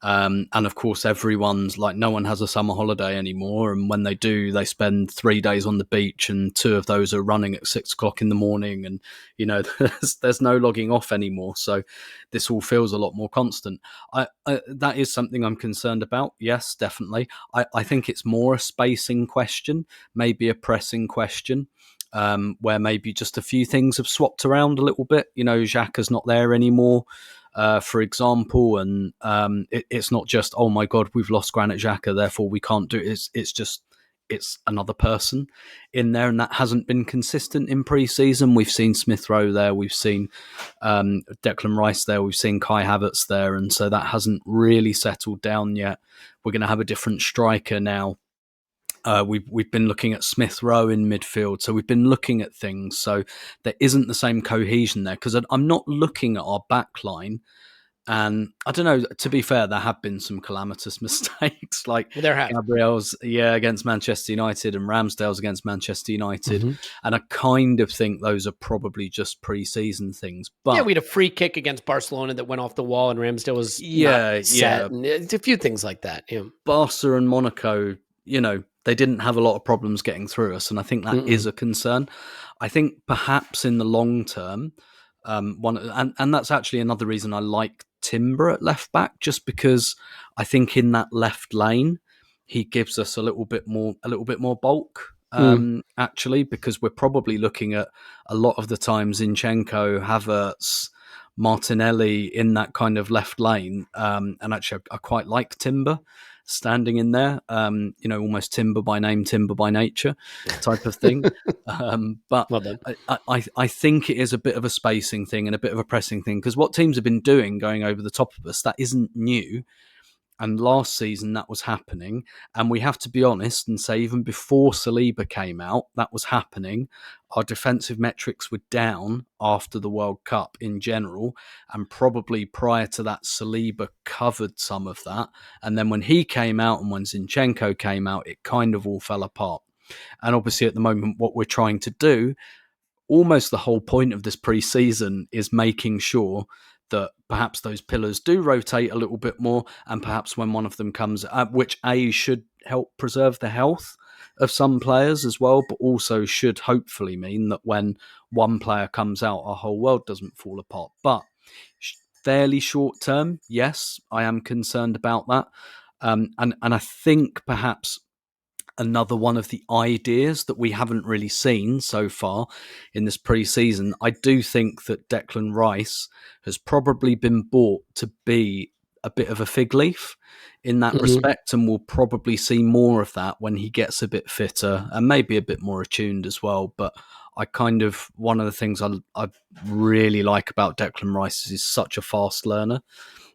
And of course, everyone's like, no one has a summer holiday anymore. And when they do, they spend 3 days on the beach, and 2 of those are running at 6 o'clock in the morning. And, there's no logging off anymore. So this all feels a lot more constant. That is something I'm concerned about. Yes, definitely. I think it's more a spacing question, maybe a pressing question. Where maybe just a few things have swapped around a little bit. Xhaka's not there anymore, for example, and it's not just, oh my God, we've lost Granit Xhaka, therefore we can't do it. It's another person in there, and that hasn't been consistent in pre-season. We've seen Smith Rowe there, we've seen Declan Rice there, we've seen Kai Havertz there, and so that hasn't really settled down yet. We're going to have a different striker now. We've been looking at Smith Rowe in midfield, so we've been looking at things. So there isn't the same cohesion there, because I'm not looking at our back line. And I don't know, to be fair, there have been some calamitous mistakes, like Gabriel's against Manchester United and Ramsdale's against Manchester United. Mm-hmm. And I kind of think those are probably just pre-season things. But we had a free kick against Barcelona that went off the wall and Ramsdale was set. And it's a few things like that. Yeah. Barca and Monaco, they didn't have a lot of problems getting through us, and I think that is a concern. I think perhaps in the long term, and that's actually another reason I like Timber at left back, just because I think in that left lane he gives us a little bit more bulk. Actually, because we're probably looking at a lot of the time Zinchenko, Havertz, Martinelli in that kind of left lane, and actually I quite like Timber standing in there, almost Timber by name, Timber by nature type of thing. But well I think it is a bit of a spacing thing and a bit of a pressing thing, because what teams have been doing going over the top of us, that isn't new. And last season that was happening. And we have to be honest and say, even before Saliba came out, that was happening. Our defensive metrics were down after the World Cup in general. And probably prior to that, Saliba covered some of that. And then when he came out and when Zinchenko came out, it kind of all fell apart. And obviously at the moment, what we're trying to do, almost the whole point of this pre-season, is making sure that perhaps those pillars do rotate a little bit more, and perhaps when one of them comes up, which should help preserve the health of some players as well, but also should hopefully mean that when one player comes out, our whole world doesn't fall apart. But fairly short term, yes, I am concerned about that. And I think perhaps another one of the ideas that we haven't really seen so far in this pre-season, I do think that Declan Rice has probably been bought to be a bit of a fig leaf in that respect, and we'll probably see more of that when he gets a bit fitter and maybe a bit more attuned as well. But one of the things I really like about Declan Rice is he's such a fast learner.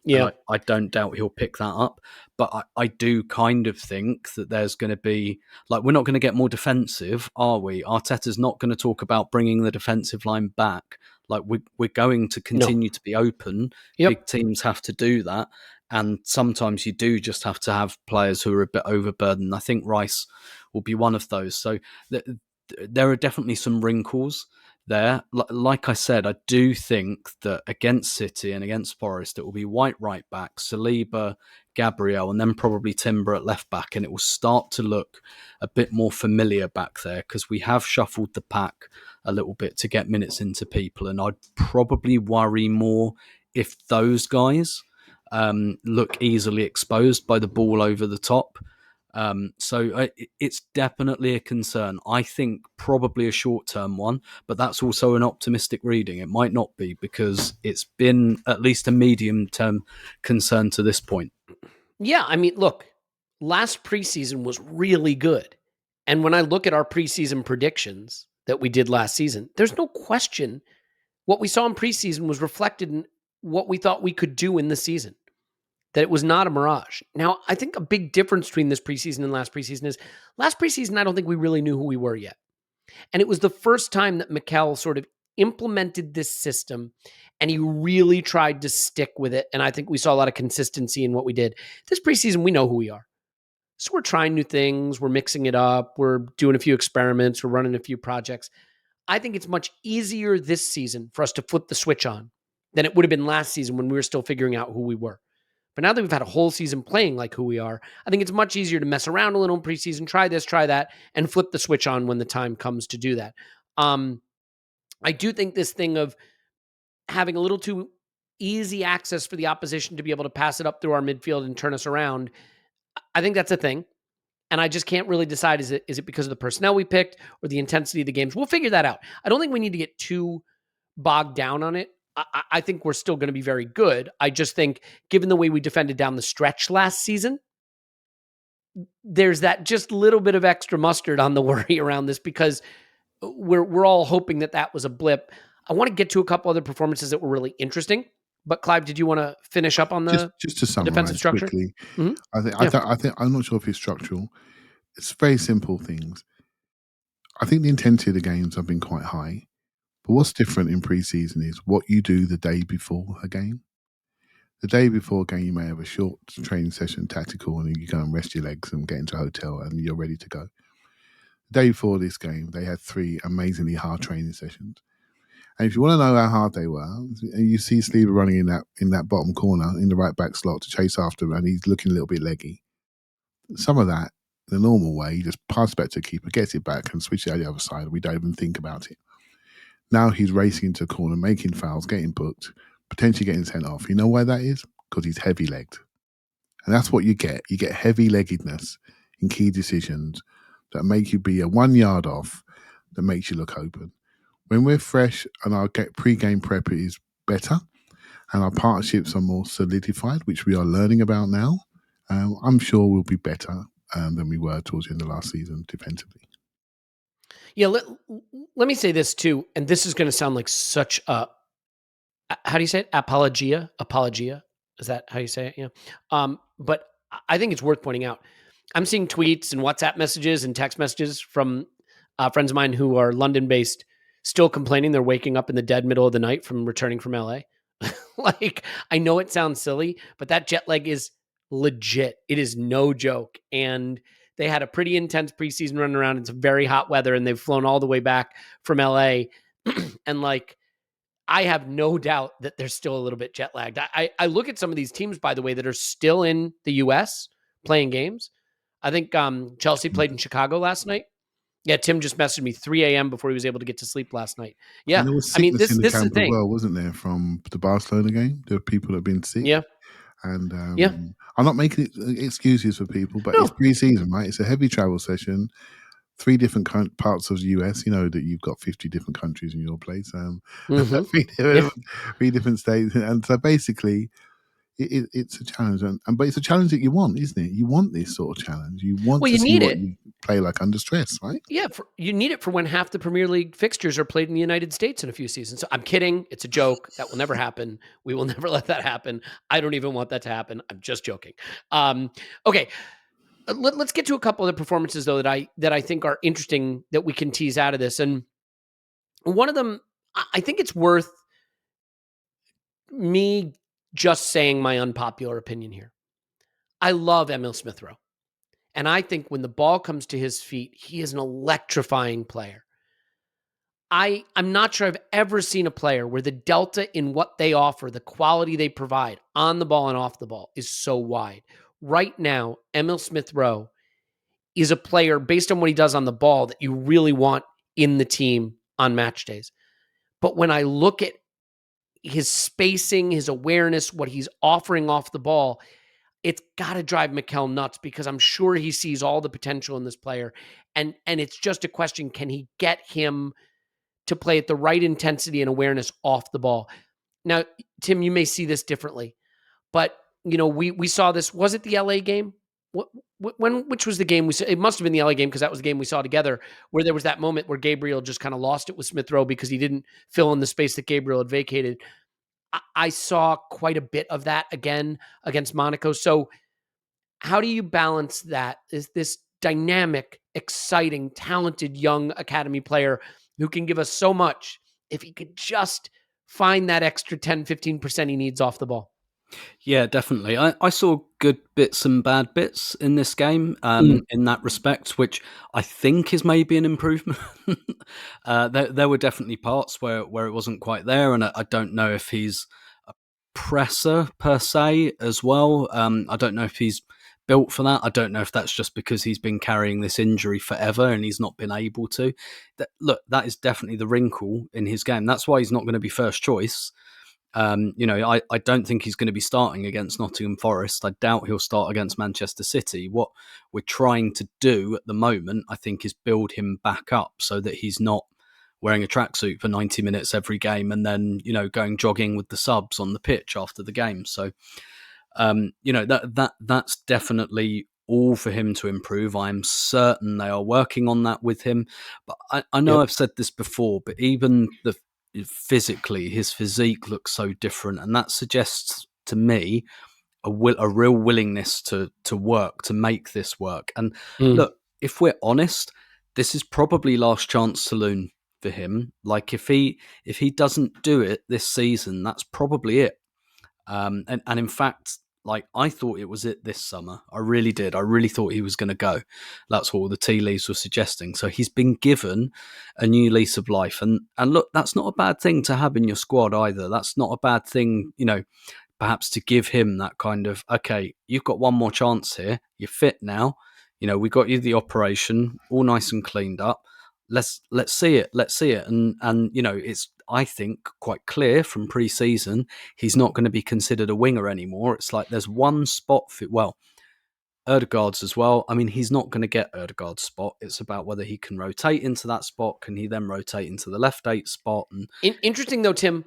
Yeah. And I don't doubt he'll pick that up. But I do kind of think that there's going to be, like, we're not going to get more defensive, are we? Arteta's not going to talk about bringing the defensive line back. Like, we're going to continue to be open. Yep. Big teams have to do that. And sometimes you do just have to have players who are a bit overburdened. I think Rice will be one of those. So there are definitely some wrinkles there. Like I said, I do think that against City and against Forest, it will be White right back, Saliba, Gabriel, and then probably Timber at left back. And it will start to look a bit more familiar back there because we have shuffled the pack a little bit to get minutes into people. And I'd probably worry more if those guys look easily exposed by the ball over the top. So it's definitely a concern. I think probably a short-term one, but that's also an optimistic reading. It might not be because it's been at least a medium-term concern to this point. Yeah, I mean, look, last preseason was really good. And when I look at our preseason predictions that we did last season, there's no question what we saw in preseason was reflected in what we thought we could do in the season. That it was not a mirage. Now, I think a big difference between this preseason and last preseason is last preseason, I don't think we really knew who we were yet. And it was the first time that Mikel sort of implemented this system and he really tried to stick with it. And I think we saw a lot of consistency in what we did. This preseason, we know who we are. So we're trying new things. We're mixing it up. We're doing a few experiments. We're running a few projects. I think it's much easier this season for us to flip the switch on than it would have been last season when we were still figuring out who we were. But now that we've had a whole season playing like who we are, I think it's much easier to mess around a little in preseason, try this, try that, and flip the switch on when the time comes to do that. I do think this thing of having a little too easy access for the opposition to be able to pass it up through our midfield and turn us around, I think that's a thing. And I just can't really decide, is it because of the personnel we picked or the intensity of the games? We'll figure that out. I don't think we need to get too bogged down on it. I think we're still going to be very good. I just think, given the way we defended down the stretch last season, there's that just little bit of extra mustard on the worry around this because we're all hoping that was a blip. I want to get to a couple other performances that were really interesting. But Clive, did you want to finish up on the just to summarize defensive structure quickly? Mm-hmm. I think I'm not sure if it's structural. It's very simple things. I think the intensity of the games have been quite high. But what's different in pre-season is what you do the day before a game. The day before a game, you may have a short training session, tactical, and then you go and rest your legs and get into a hotel and you're ready to go. The day before this game, they had 3 amazingly hard training sessions. And if you want to know how hard they were, you see Saliba running in that bottom corner in the right back slot to chase after him, and he's looking a little bit leggy. Some of that, the normal way, you just pass it back to the keeper, gets it back, and switch it to the other side. We don't even think about it. Now he's racing into a corner, making fouls, getting booked, potentially getting sent off. You know why that is? Because he's heavy-legged. And that's what you get. You get heavy-leggedness in key decisions that make you be a 1 yard off, that makes you look open. When we're fresh and our pre-game prep is better and our partnerships are more solidified, which we are learning about now, I'm sure we'll be better than we were towards the end of last season defensively. Yeah, let me say this too, and this is going to sound like such a, how do you say it? Apologia? Is that how you say it? Yeah. But I think it's worth pointing out. I'm seeing tweets and WhatsApp messages and text messages from friends of mine who are London-based still complaining they're waking up in the dead middle of the night from returning from LA. Like, I know it sounds silly, but that jet lag is legit. It is no joke. And they had a pretty intense preseason running around. It's very hot weather and they've flown all the way back from LA. And like, I have no doubt that they're still a little bit jet lagged. I look at some of these teams, by the way, that are still in the US playing games. I think Chelsea played in Chicago last night. Yeah, Tim just messaged me 3 a.m. before he was able to get to sleep last night. Yeah, and there was sickness in the camp as well, wasn't there, from the Barcelona game? There were people that have been sick. Yeah. And I'm not making excuses for people, but it's pre-season, right? It's a heavy travel session. 3 different parts of the US. You know that you've got 50 different countries in your place. 3 different states. And so basically, it's a challenge. But it's a challenge that you want, isn't it? You want this sort of challenge. You want to see what you play like under stress, right? Yeah, you need it for when half the Premier League fixtures are played in the United States in a few seasons. So I'm kidding. It's a joke. That will never happen. We will never let that happen. I don't even want that to happen. I'm just joking. Okay. Let's get to a couple of the performances though that I think are interesting that we can tease out of this. And one of them, I think it's worth me just saying my unpopular opinion here. I love Emil Smith-Rowe. And I think when the ball comes to his feet, he is an electrifying player. I'm not sure I've ever seen a player where the delta in what they offer, the quality they provide on the ball and off the ball is so wide. Right now, Emil Smith-Rowe is a player based on what he does on the ball that you really want in the team on match days. But when I look at his spacing, his awareness, what he's offering off the ball, it's got to drive Mikel nuts because I'm sure he sees all the potential in this player. And it's just a question, can he get him to play at the right intensity and awareness off the ball? Now, Tim, you may see this differently, but we saw this. Was it the LA game? Which was the game we saw? It must have been the LA game because that was the game we saw together where there was that moment where Gabriel just kind of lost it with Smith-Rowe because he didn't fill in the space that Gabriel had vacated. I saw quite a bit of that again against Monaco. So how do you balance that? Is this dynamic, exciting, talented young academy player who can give us so much if he could just find that extra 10, 15% he needs off the ball? Yeah, definitely. I saw good bits and bad bits in this game in that respect, which I think is maybe an improvement. There were definitely parts where it wasn't quite there, and I don't know if he's a presser per se as well. I don't know if he's built for that. I don't know if that's just because he's been carrying this injury forever and he's not been able to. That is definitely the wrinkle in his game. That's why he's not going to be first choice. I don't think he's going to be starting against Nottingham Forest. I doubt he'll start against Manchester City. What we're trying to do at the moment, I think, is build him back up so that he's not wearing a tracksuit for 90 minutes every game and then, going jogging with the subs on the pitch after the game. So, that's definitely all for him to improve. I'm certain they are working on that with him. But I know I've said this before, but even physically, his physique looks so different, and that suggests to me a real willingness to work, to make this work. And look, if we're honest, this is probably last chance saloon for him. Like if he doesn't do it this season, that's probably it. And in fact, like I thought it was it this summer. I really did. I really thought he was going to go. That's what all the tea leaves were suggesting. So he's been given a new lease of life. And look, that's not a bad thing to have in your squad either. That's not a bad thing, perhaps to give him that kind of, okay, you've got one more chance here. You're fit now. We got you the operation, all nice and cleaned up. Let's see it. Let's see it. And it's, I think, quite clear from pre-season, he's not going to be considered a winger anymore. It's like there's one spot for, Ødegaard's as well. I mean, he's not going to get Ødegaard's spot. It's about whether he can rotate into that spot. Can he then rotate into the left 8 spot? And interesting though, Tim,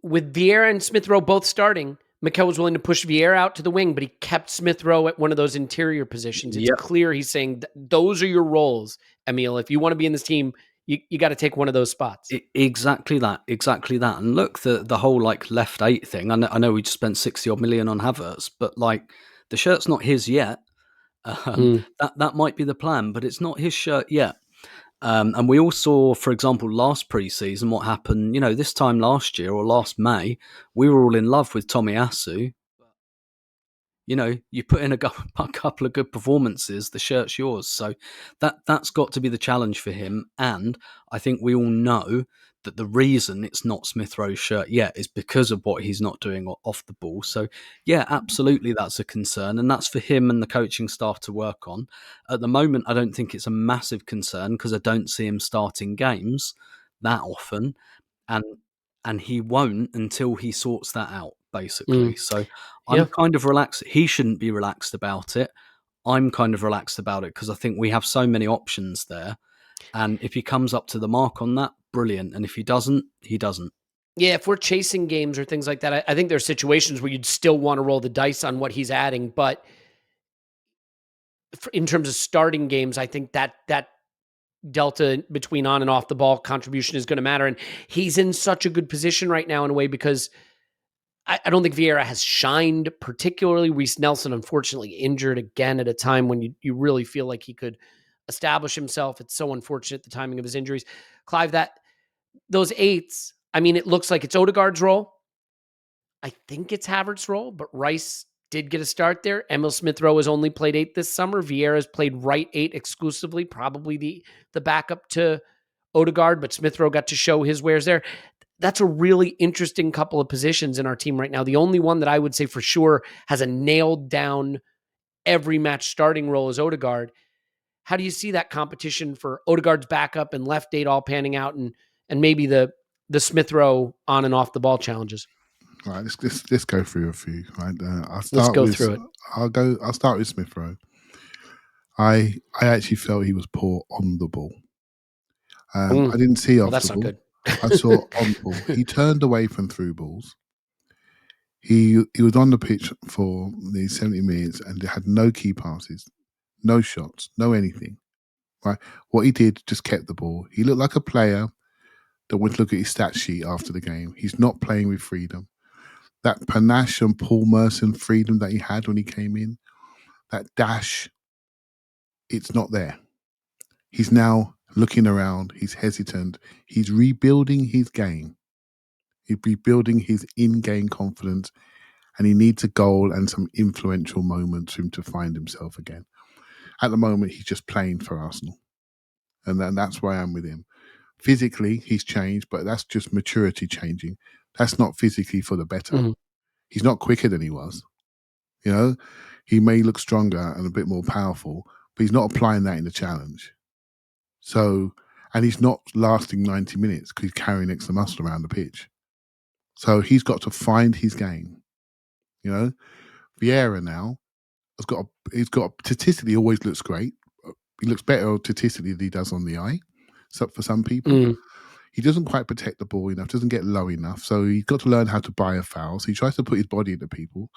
with Vieira and Smith-Rowe both starting, Mikel was willing to push Vieira out to the wing, but he kept Smith-Rowe at one of those interior positions. It's clear he's saying those are your roles, Emil. If you want to be in this team, you got to take one of those spots. Exactly that. And look, the whole left 8 thing. I know we just spent 60 odd million on Havertz, but the shirt's not his yet. That might be the plan, but it's not his shirt yet. And we all saw, for example, last pre-season what happened. This time last year or last May, we were all in love with Tomiyasu. You put in a couple of good performances, the shirt's yours. So that's got to be the challenge for him. And I think we all know that the reason it's not Smith-Rowe's shirt yet is because of what he's not doing off the ball. So, yeah, absolutely that's a concern. And that's for him and the coaching staff to work on. At the moment, I don't think it's a massive concern because I don't see him starting games that often. And he won't until he sorts that out, basically. So I'm kind of relaxed. He shouldn't be relaxed about it. I'm kind of relaxed about it because I think we have so many options there. And if he comes up to the mark on that, brilliant. And if he doesn't, he doesn't. Yeah, if we're chasing games or things like that, I think there are situations where you'd still want to roll the dice on what he's adding. But in terms of starting games, I think that delta between on and off the ball contribution is going to matter. And he's in such a good position right now in a way because I don't think Vieira has shined particularly. Reece Nelson, unfortunately, injured again at a time when you really feel like he could establish himself. It's so unfortunate, the timing of his injuries. Clive, those eights, I mean, it looks like it's Odegaard's role. I think it's Havertz's role, but Rice did get a start there. Emil Smith-Rowe has only played 8 this summer. Vieira's played right 8 exclusively, probably the backup to Odegaard, but Smith-Rowe got to show his wares there. That's a really interesting couple of positions in our team right now. The only one that I would say for sure has a nailed down every match starting role is Odegaard. How do you see that competition for Odegaard's backup and left 8 all panning out and maybe the Smith-Rowe on and off the ball challenges? Right, let's go through a few. Right, let's go through it. I'll start with Smith-Rowe. I actually felt he was poor on the ball. I didn't see off that's the not ball. good. I saw on the ball. He turned away from through balls. He was on the pitch for the 70 minutes and had no key passes, no shots, no anything. Right, what he did just kept the ball. He looked like a player that would look at his stat sheet after the game. He's not playing with freedom. That panache and Paul Merson freedom that he had when he came in, that dash, it's not there. He's now looking around. He's hesitant. He's rebuilding his game. He's rebuilding his in-game confidence, and he needs a goal and some influential moments for him to find himself again. At the moment, he's just playing for Arsenal, and that's where I am with him. Physically, he's changed, but that's just maturity changing. That's not physically for the better. Mm-hmm. He's not quicker than he was. You know, he may look stronger and a bit more powerful, but he's not applying that in the challenge. So, and he's not lasting 90 minutes because he's carrying extra muscle around the pitch. So he's got to find his game. You know, Vieira now he's got statistically always looks great. He looks better statistically than he does on the eye. So for some people, he doesn't quite protect the ball enough, doesn't get low enough. So he's got to learn how to buy a foul. So he tries to put his body into people,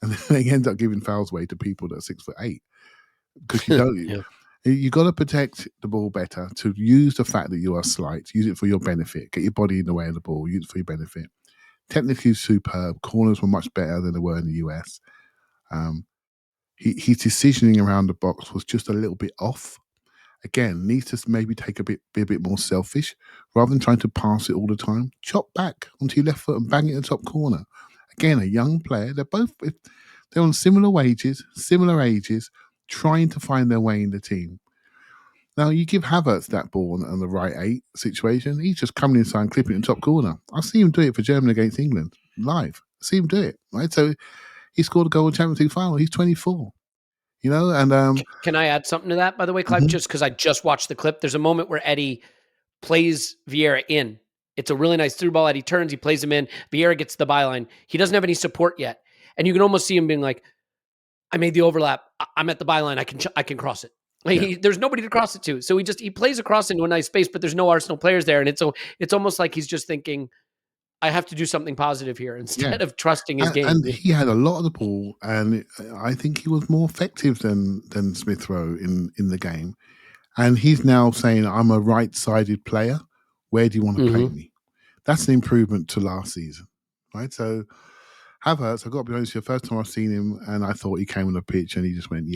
and then he ends up giving fouls away to people that are 6'8". Because you don't. Yeah. You got to protect the ball better, to use the fact that you are slight, use it for your benefit, get your body in the way of the ball, use it for your benefit. Technically superb. Corners were much better than they were in the US. His decisioning around the box was just a little bit off. Again, needs to maybe be a bit more selfish. Rather than trying to pass it all the time, chop back onto your left foot and bang it in the top corner. Again, a young player. They're on similar ages, trying to find their way in the team. Now, you give Havertz that ball on the right 8 situation, he's just coming inside and clipping it in the top corner. I see him do it for Germany against England, live. I see him do it, right? So he scored a goal in Champions League final. He's 24. You know, and can I add something to that, by the way, Clive? Just because I just watched the clip, there's a moment where Eddie plays Vieira in. It's a really nice through ball. Eddie turns, he plays him in. Vieira gets the byline. He doesn't have any support yet, and you can almost see him being like, "I made the overlap. I'm at the byline. I can cross it." Like there's nobody to cross it to, so he plays across into a nice space, but there's no Arsenal players there, and it's almost like he's just thinking, I have to do something positive here instead of trusting his game. And he had a lot of the ball, and I think he was more effective than Smith-Rowe in the game. And he's now saying, I'm a right-sided player. Where do you want to play me? That's an improvement to last season, right? So Havertz, I've got to be honest with you, the first time I've seen him, and I thought he came on the pitch and he just went,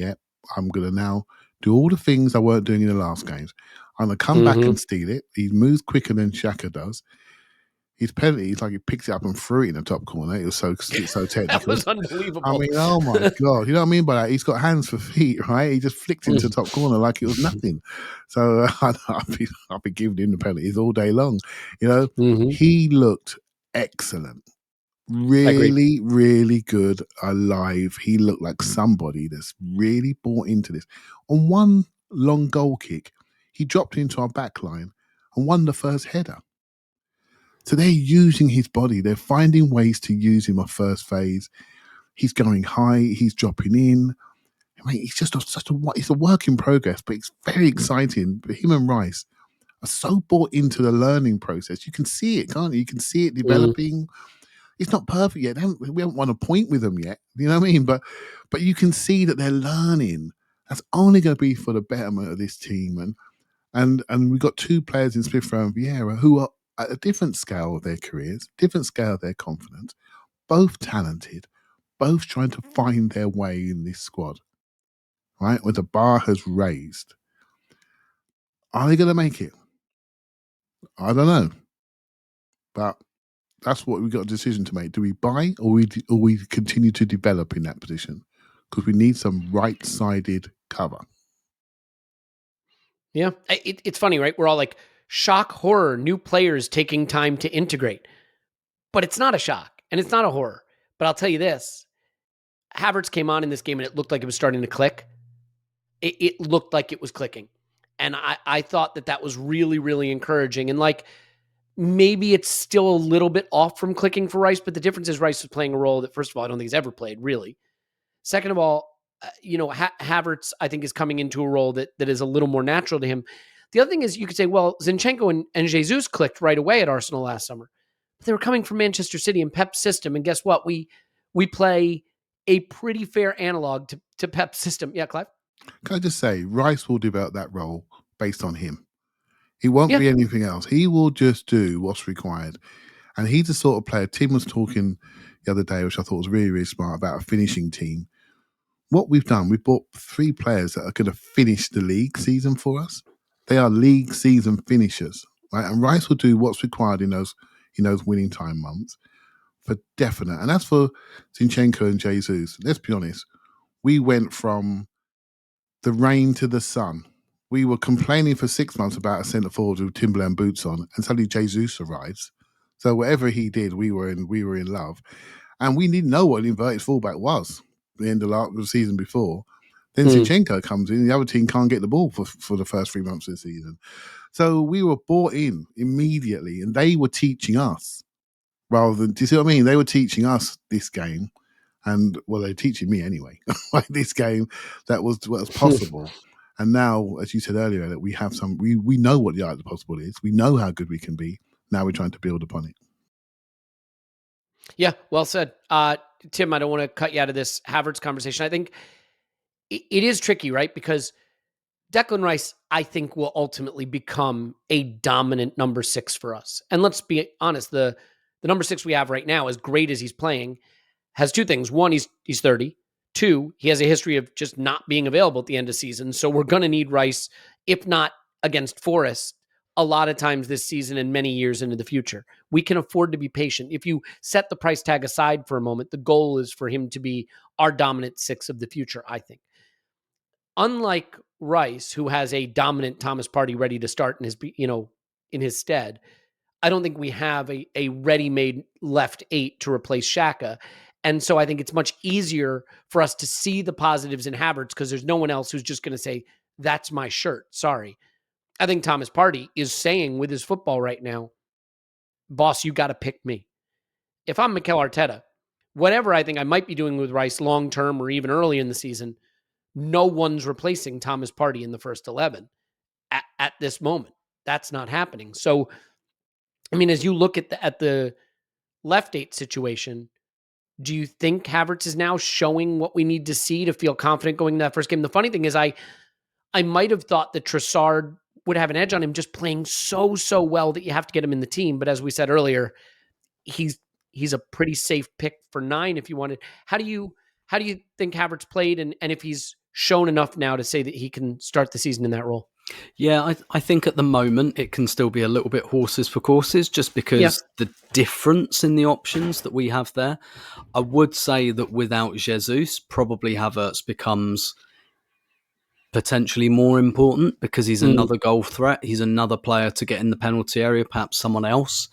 I'm going to now do all the things I weren't doing in the last games. I'm going to come back and steal it. He moves quicker than Xhaka does. His penalty, it's like he picks it up and threw it in the top corner. It was so technical. That was unbelievable. I mean, oh my God. You know what I mean by that? He's got hands for feet, right? He just flicked into the top corner like it was nothing. So I'll be giving him the penalties all day long. You know, he looked excellent. Really, really good, alive. He looked like somebody that's really bought into this. On one long goal kick, he dropped into our back line and won the first header. So they're using his body. They're finding ways to use him on first phase. He's going high. He's dropping in. I mean, it's just it's a work in progress, but it's very exciting. But him and Rice are so bought into the learning process. You can see it, can't you? You can see it developing. It's not perfect yet. We haven't won a point with them yet. You know what I mean? But you can see that they're learning That's only going to be for the betterment of this team. And we've got two players in Smith Rowe and Vieira who are at a different scale of their careers, different scale of their confidence, both talented, both trying to find their way in this squad, right? Where the bar has raised. Are they going to make it? I don't know. But that's what we've got a decision to make. Do we buy or we continue to develop in that position? Because we need some right-sided cover. Yeah. It's funny, right? We're all like, shock, horror, new players taking time to integrate. But it's not a shock and it's not a horror. But I'll tell you this. Havertz came on in this game and it looked like it was starting to click. It looked like it was clicking. And I thought that was really, really encouraging. And like, maybe it's still a little bit off from clicking for Rice, but the difference is Rice is playing a role that, first of all, I don't think he's ever played, really. Second of all, Havertz, I think, is coming into a role that is a little more natural to him. The other thing is you could say, well, Zinchenko and Jesus clicked right away at Arsenal last summer. But they were coming from Manchester City and Pep's system. And guess what? We play a pretty fair analog to Pep's system. Yeah, Clive? Can I just say, Rice will develop that role based on him. He won't be anything else. He will just do what's required. And he's the sort of player, Tim was talking the other day, which I thought was really, really smart, about a finishing team. What we've done, we've bought 3 players that are going to finish the league season for us. They are league season finishers, right? And Rice will do what's required in those winning time months for definite. And as for Zinchenko and Jesus, let's be honest, we went from the rain to the sun. We were complaining for 6 months about a centre forward with Timberland boots on, and suddenly Jesus arrives. So whatever he did, we were in love, and we didn't know what an inverted fullback was. The end of the season before, then Zinchenko comes in, and the other team can't get the ball for the first 3 months of the season. So we were bought in immediately, and they were teaching us rather than. Do you see what I mean? They were teaching us this game. And well, they're teaching me anyway, like this game that was possible. And now, as you said earlier, that we have we know what the art of the possible is. We know how good we can be. Now we're trying to build upon it. Yeah, well said. Tim, I don't want to cut you out of this Havertz conversation. I think it is tricky, right? Because Declan Rice, I think, will ultimately become a dominant number 6 for us. And let's be honest, the number 6 we have right now, as great as he's playing, has 2 things. One, he's 30. 2, he has a history of just not being available at the end of season. So we're going to need Rice, if not against Forest, a lot of times this season and many years into the future. We can afford to be patient. If you set the price tag aside for a moment, the goal is for him to be our dominant 6 of the future, I think. Unlike Rice, who has a dominant Thomas Partey ready to start in his stead, I don't think we have a ready-made left 8 to replace Xhaka. And so I think it's much easier for us to see the positives in Havertz because there's no one else who's just going to say, that's my shirt. Sorry. I think Thomas Partey is saying with his football right now, boss, you got to pick me. If I'm Mikel Arteta, whatever I think I might be doing with Rice long-term or even early in the season, no one's replacing Thomas Partey in the first 11 at this moment. That's not happening. So, I mean, as you look at the left 8 situation, do you think Havertz is now showing what we need to see to feel confident going into that first game? The funny thing is I might have thought that Trossard would have an edge on him just playing so well that you have to get him in the team. But as we said earlier, he's a pretty safe pick for 9 if you wanted. How do you think Havertz played and if he's shown enough now to say that he can start the season in that role? Yeah, I think at the moment it can still be a little bit horses for courses just because the difference in the options that we have there. I would say that without Jesus, probably Havertz becomes potentially more important because he's another goal threat. He's another player to get in the penalty area, perhaps someone else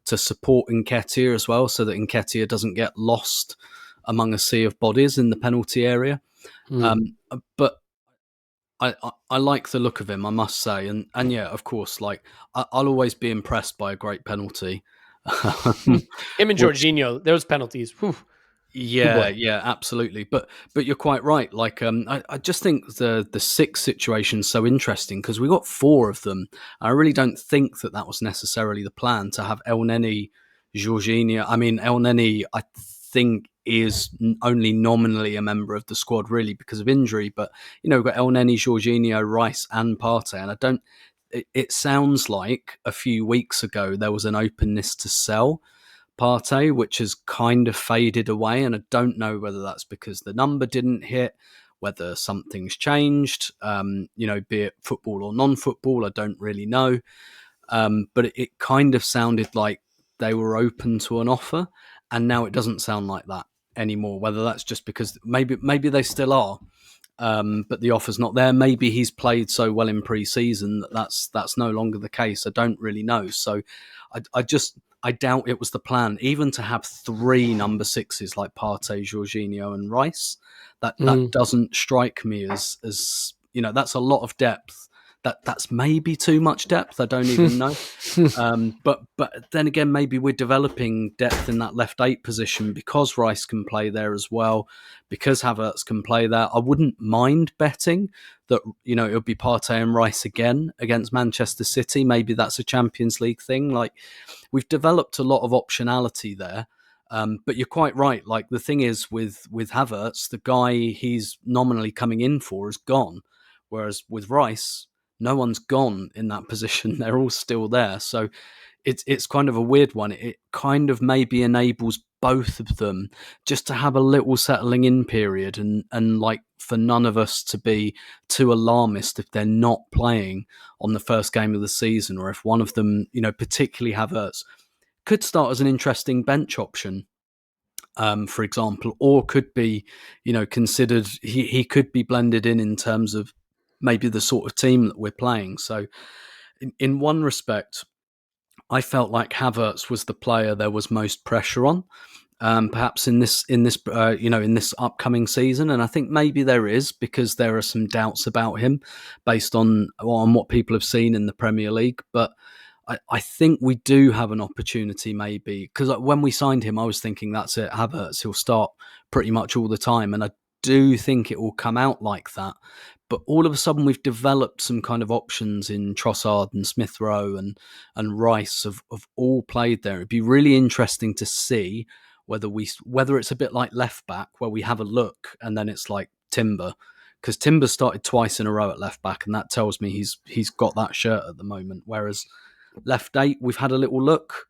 to support Nketiah as well so that Nketiah doesn't get lost among a sea of bodies in the penalty area. But I like the look of him, I must say. And yeah, of course, like I'll always be impressed by a great penalty. Him and Jorginho, those penalties. Whew. Yeah, absolutely. But you're quite right. Like I just think the 6 situation is so interesting because we got 4 of them. I really don't think that was necessarily the plan to have El Neni, Jorginho. I mean, El Neni, I think is only nominally a member of the squad really because of injury. But, we've got El Neni, Jorginho, Rice and Partey. And it sounds like a few weeks ago there was an openness to sell Partey, which has kind of faded away. And I don't know whether that's because the number didn't hit, whether something's changed, be it football or non-football, I don't really know. But it kind of sounded like they were open to an offer, and now it doesn't sound like that anymore. Whether that's just because maybe they still are, but the offer's not there. Maybe he's played so well in pre-season that's no longer the case. I don't really know. So I doubt it was the plan, even to have 3 number 6s like Partey, Jorginho, and Rice. That doesn't strike me as that's a lot of depth. That's maybe too much depth. I don't even know. But then again, maybe we're developing depth in that left 8 position because Rice can play there as well, because Havertz can play there. I wouldn't mind betting that, it would be Partey and Rice again against Manchester City. Maybe that's a Champions League thing. Like, we've developed a lot of optionality there. But you're quite right. Like, the thing is with Havertz, the guy he's nominally coming in for is gone. Whereas with Rice, no one's gone in that position. They're all still there. So it's kind of a weird one. It kind of maybe enables both of them just to have a little settling in period and like for none of us to be too alarmist if they're not playing on the first game of the season, or if one of them, particularly Havertz, could start as an interesting bench option. For example, or could be, considered, he could be blended in terms of maybe the sort of team that we're playing. So in one respect, I felt like Havertz was the player there was most pressure on, perhaps in this upcoming season. And I think maybe there is, because there are some doubts about him based on what people have seen in the Premier League. But I think we do have an opportunity, maybe, because when we signed him, I was thinking that's it, Havertz, he'll start pretty much all the time. And I do think it will come out like that. But all of a sudden, we've developed some kind of options in Trossard and Smith Rowe and Rice have all played there. It'd be really interesting to see whether it's a bit like left back, where we have a look and then it's like Timber, because Timber started twice in a row at left back, and that tells me he's got that shirt at the moment. Whereas left 8, we've had a little look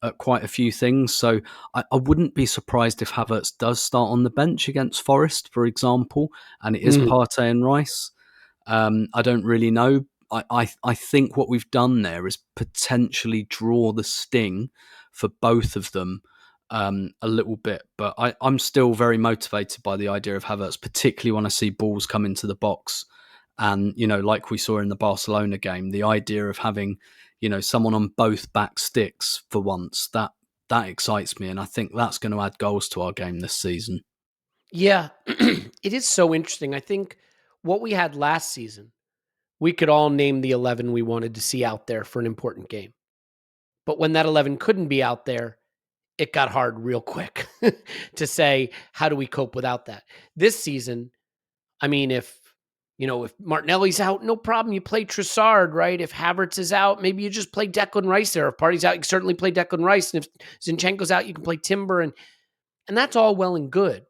at quite a few things. So I wouldn't be surprised if Havertz does start on the bench against Forest, for example, and it is Partey and Rice. I don't really know. I think what we've done there is potentially draw the sting for both of them a little bit. But I'm still very motivated by the idea of Havertz, particularly when I see balls come into the box. And, like we saw in the Barcelona game, the idea of having someone on both back sticks for once, that excites me. And I think that's going to add goals to our game this season. Yeah, it is so interesting. I think what we had last season, we could all name the 11 we wanted to see out there for an important game. But when that 11 couldn't be out there, it got hard real quick to say, how do we cope without that? This season, I mean, if Martinelli's out, no problem. You play Trossard, right? If Havertz is out, maybe you just play Declan Rice there. If Partey's out, you can certainly play Declan Rice. And if Zinchenko's out, you can play Timber. And that's all well and good.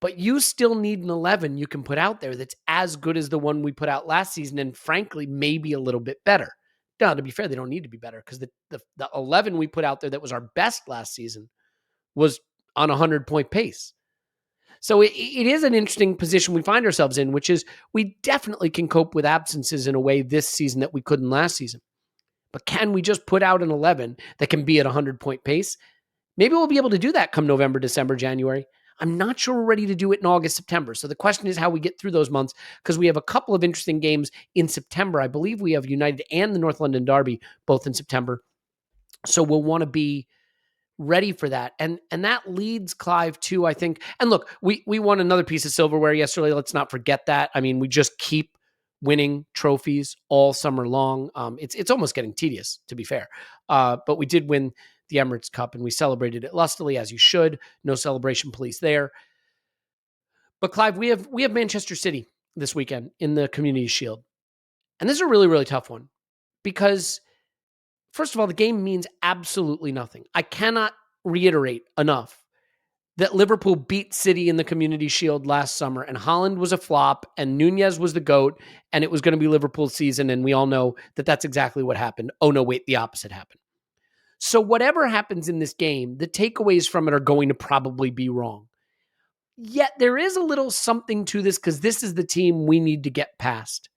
But you still need an 11 you can put out there that's as good as the one we put out last season, and frankly, maybe a little bit better. Now, to be fair, they don't need to be better, because the 11 we put out there that was our best last season was on a 100-point pace. So it is an interesting position we find ourselves in, which is we definitely can cope with absences in a way this season that we couldn't last season. But can we just put out an 11 that can be at a 100-point pace? Maybe we'll be able to do that come November, December, January. I'm not sure we're ready to do it in August, September. So the question is how we get through those months, because we have a couple of interesting games in September. I believe we have United and the North London Derby both in September. So we'll want to be ready for that. And that leads Clive to, I think, and look, we won another piece of silverware yesterday. Let's not forget that. I mean, we just keep winning trophies all summer long. It's almost getting tedious, to be fair. But we did win the Emirates Cup, and we celebrated it lustily, as you should. No celebration police there. But Clive, we have Manchester City this weekend in the Community Shield. And this is a really, really tough one, because first of all, the game means absolutely nothing. I cannot reiterate enough that Liverpool beat City in the Community Shield last summer, and Haaland was a flop, and Nunez was the GOAT, and it was going to be Liverpool's season, and we all know that that's exactly what happened. Oh, no, wait, the opposite happened. So whatever happens in this game, the takeaways from it are going to probably be wrong. Yet there is a little something to this because this is the team we need to get past.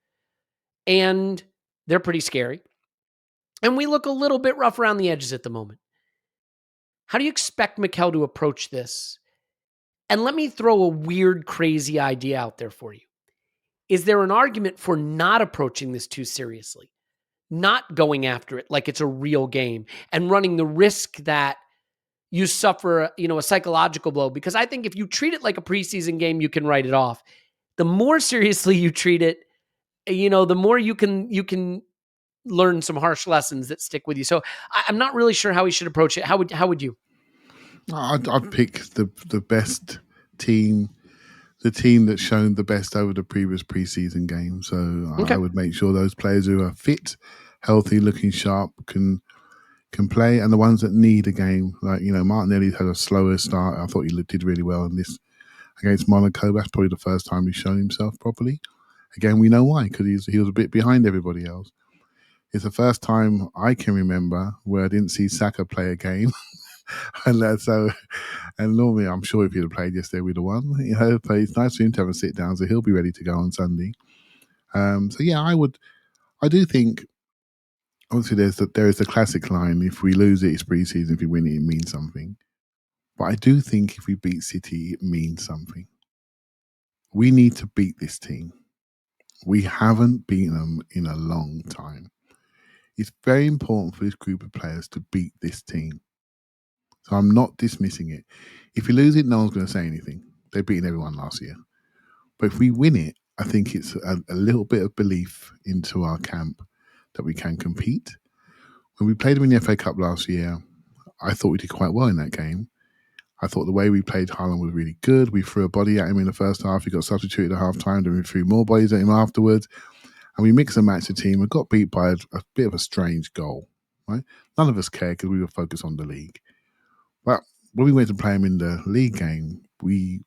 And they're pretty scary. And we look a little bit rough around the edges at the moment. How do you expect Mikel to approach this? And let me throw a weird, crazy idea out there for you. Is there an argument for not approaching this too seriously? Not going after it like it's a real game and running the risk that you suffer, a psychological blow? Because I think if you treat it like a preseason game, you can write it off. The more seriously you treat it, the more you can learn some harsh lessons that stick with you. So I'm not really sure how we should approach it. How would you? I'd pick the best team, the team that's shown the best over the previous preseason game. So I would make sure those players who are fit, healthy, looking sharp can play, and the ones that need a game, like Martinelli had a slower start. I thought he did really well in this against Monaco. That's probably the first time he's shown himself properly. Again, we know why, because he was a bit behind everybody else. It's the first time I can remember where I didn't see Saka play a game. And normally I'm sure if he'd have played yesterday, we'd have won. But it's nice for him to have a sit down, so he'll be ready to go on Sunday. I do think, obviously there is the classic line, if we lose it, it's pre-season, if we win it, it means something. But I do think if we beat City, it means something. We need to beat this team. We haven't beaten them in a long time. It's very important for this group of players to beat this team. So I'm not dismissing it. If we lose it, no one's going to say anything. They've beaten everyone last year. But if we win it, I think it's a little bit of belief into our camp that we can compete. When we played them in the FA Cup last year, I thought we did quite well in that game. I thought the way we played Haaland was really good. We threw a body at him in the first half. He got substituted at half time. Then we threw more bodies at him afterwards. And we mixed and matched the team and got beat by a bit of a strange goal. Right? None of us cared because we were focused on the league. But when we went to play him in the league game, we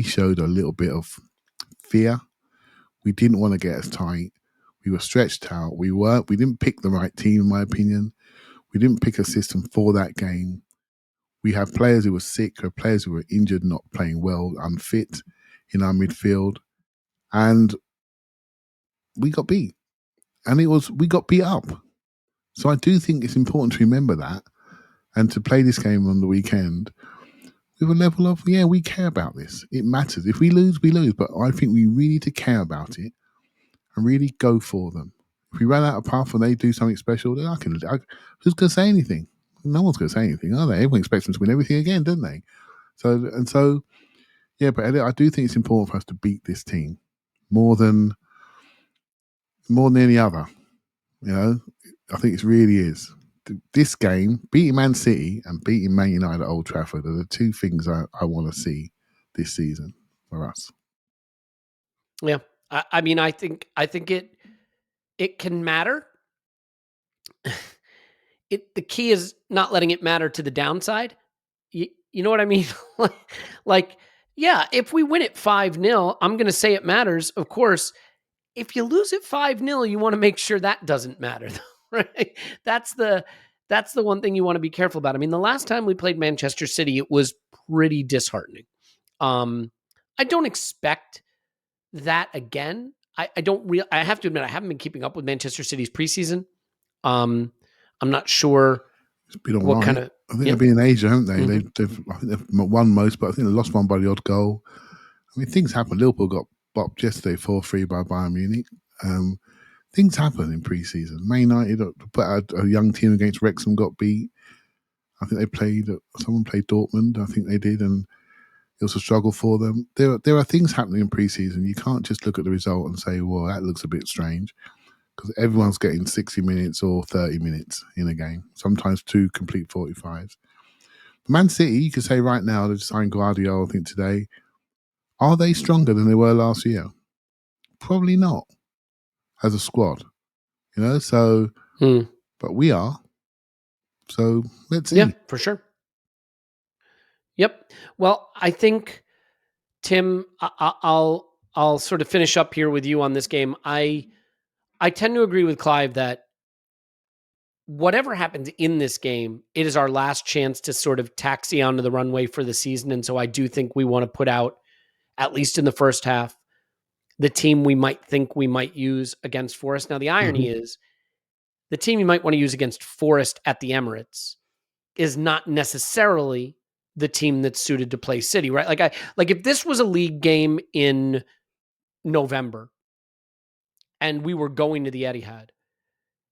showed a little bit of fear. We didn't want to get as tight. We were stretched out. We didn't pick the right team, in my opinion. We didn't pick a system for that game. We had players who were sick, or players who were injured, not playing well, unfit in our midfield. And we got beat. And we got beat up. So I do think it's important to remember that and to play this game on the weekend with a level of, we care about this. It matters. If we lose, we lose. But I think we really need to care about it and really go for them. If we run out of path and they do something special, then who's going to say anything? No one's going to say anything, are they? Everyone expects them to win everything again, don't they? So, but Elliot, I do think it's important for us to beat this team more than any other. I think it really is. This game, beating Man City and beating Man United at Old Trafford are the two things I want to see this season for us. Yeah, I mean, I think it can matter. The key is not letting it matter to the downside. You know what I mean? If we win it 5-0, I'm going to say it matters. Of course, if you lose it 5-0, you want to make sure that doesn't matter, right? That's the one thing you want to be careful about. I mean, the last time we played Manchester City, it was pretty disheartening. I don't expect that again. I have to admit, I haven't been keeping up with Manchester City's preseason. I'm not sure. It's been all right. I think they've been in Asia, haven't they? Mm-hmm. I think they've won most, but I think they lost one by the odd goal. I mean, things happen. Liverpool got bopped yesterday 4-3 by Bayern Munich. Things happen in pre-season. Man United put out a young team against Wrexham, got beat. I think someone played Dortmund, I think they did, and it was a struggle for them. There are things happening in pre-season. You can't just look at the result and say, well, that looks a bit strange, because everyone's getting 60 minutes or 30 minutes in a game, sometimes 2 complete 45s. Man City, you could say right now, they've signed Guardiola, I think today. Are they stronger than they were last year? Probably not. As a squad, but we are. So let's see. Yeah, for sure. Yep. Well, I think, Tim, I'll sort of finish up here with you on this game. I tend to agree with Clive that whatever happens in this game, it is our last chance to sort of taxi onto the runway for the season. And so I do think we want to put out, at least in the first half, the team we might think we might use against Forest. Now, the irony is the team you might want to use against Forest at the Emirates is not necessarily the team that's suited to play City, right? Like if this was a league game in November and we were going to the Etihad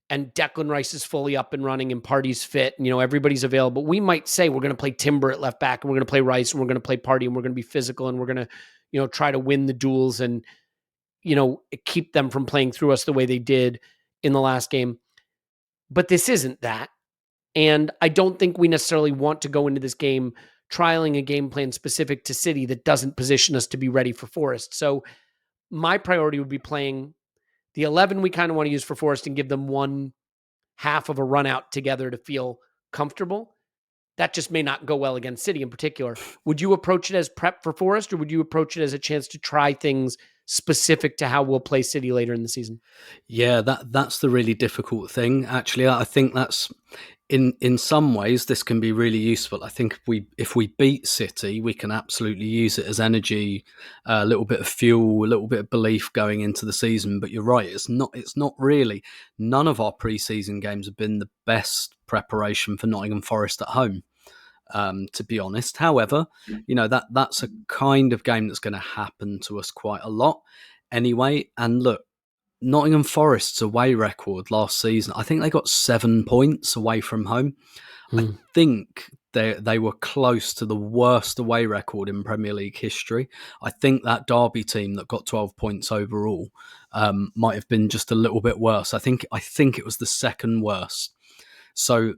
and Declan Rice is fully up and running and Partey's fit and, everybody's available, we might say we're going to play Timber at left back and we're going to play Rice and we're going to play Partey and we're going to be physical and we're going to, try to win the duels and, keep them from playing through us the way they did in the last game. But this isn't that. And I don't think we necessarily want to go into this game trialing a game plan specific to City that doesn't position us to be ready for Forest. So my priority would be playing the 11 we kind of want to use for Forest and give them one half of a run out together to feel comfortable. That just may not go well against City in particular. Would you approach it as prep for Forest, or would you approach it as a chance to try things specific to how we'll play City later in the season? Yeah, that's the really difficult thing. Actually, I think that's in some ways this can be really useful. I think if we beat City, we can absolutely use it as energy, a little bit of fuel, a little bit of belief going into the season. But you're right, it's not really. None of our preseason games have been the best preparation for Nottingham Forest at home. To be honest. However, that's a kind of game that's going to happen to us quite a lot anyway. And look, Nottingham Forest's away record last season, I think they got 7 points away from home. I think they were close to the worst away record in Premier League history. I think that Derby team that got 12 points overall might have been just a little bit worse. I think it was the second worst. So,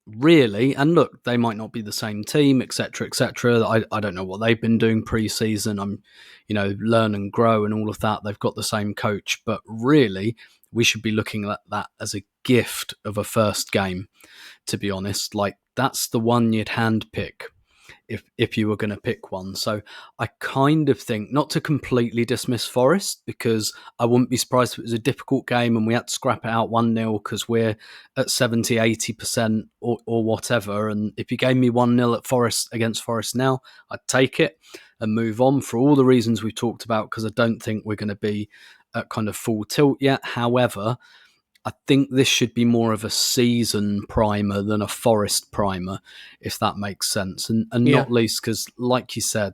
really, and look, they might not be the same team, etc., etc. I don't know what they've been doing pre-season. I'm, learn and grow and all of that. They've got the same coach, but really, we should be looking at that as a gift of a first game. To be honest, that's the one you'd handpick if you were going to pick one. So I kind of think, not to completely dismiss Forest, because I wouldn't be surprised if it was a difficult game and we had to scrap it out 1-0 because we're at 70, 80% or whatever. And if you gave me 1-0 at Forest against Forest now, I'd take it and move on for all the reasons we've talked about, because I don't think we're going to be at kind of full tilt yet. However, I think this should be more of a season primer than a Forest primer, if that makes sense. And not least because, like you said,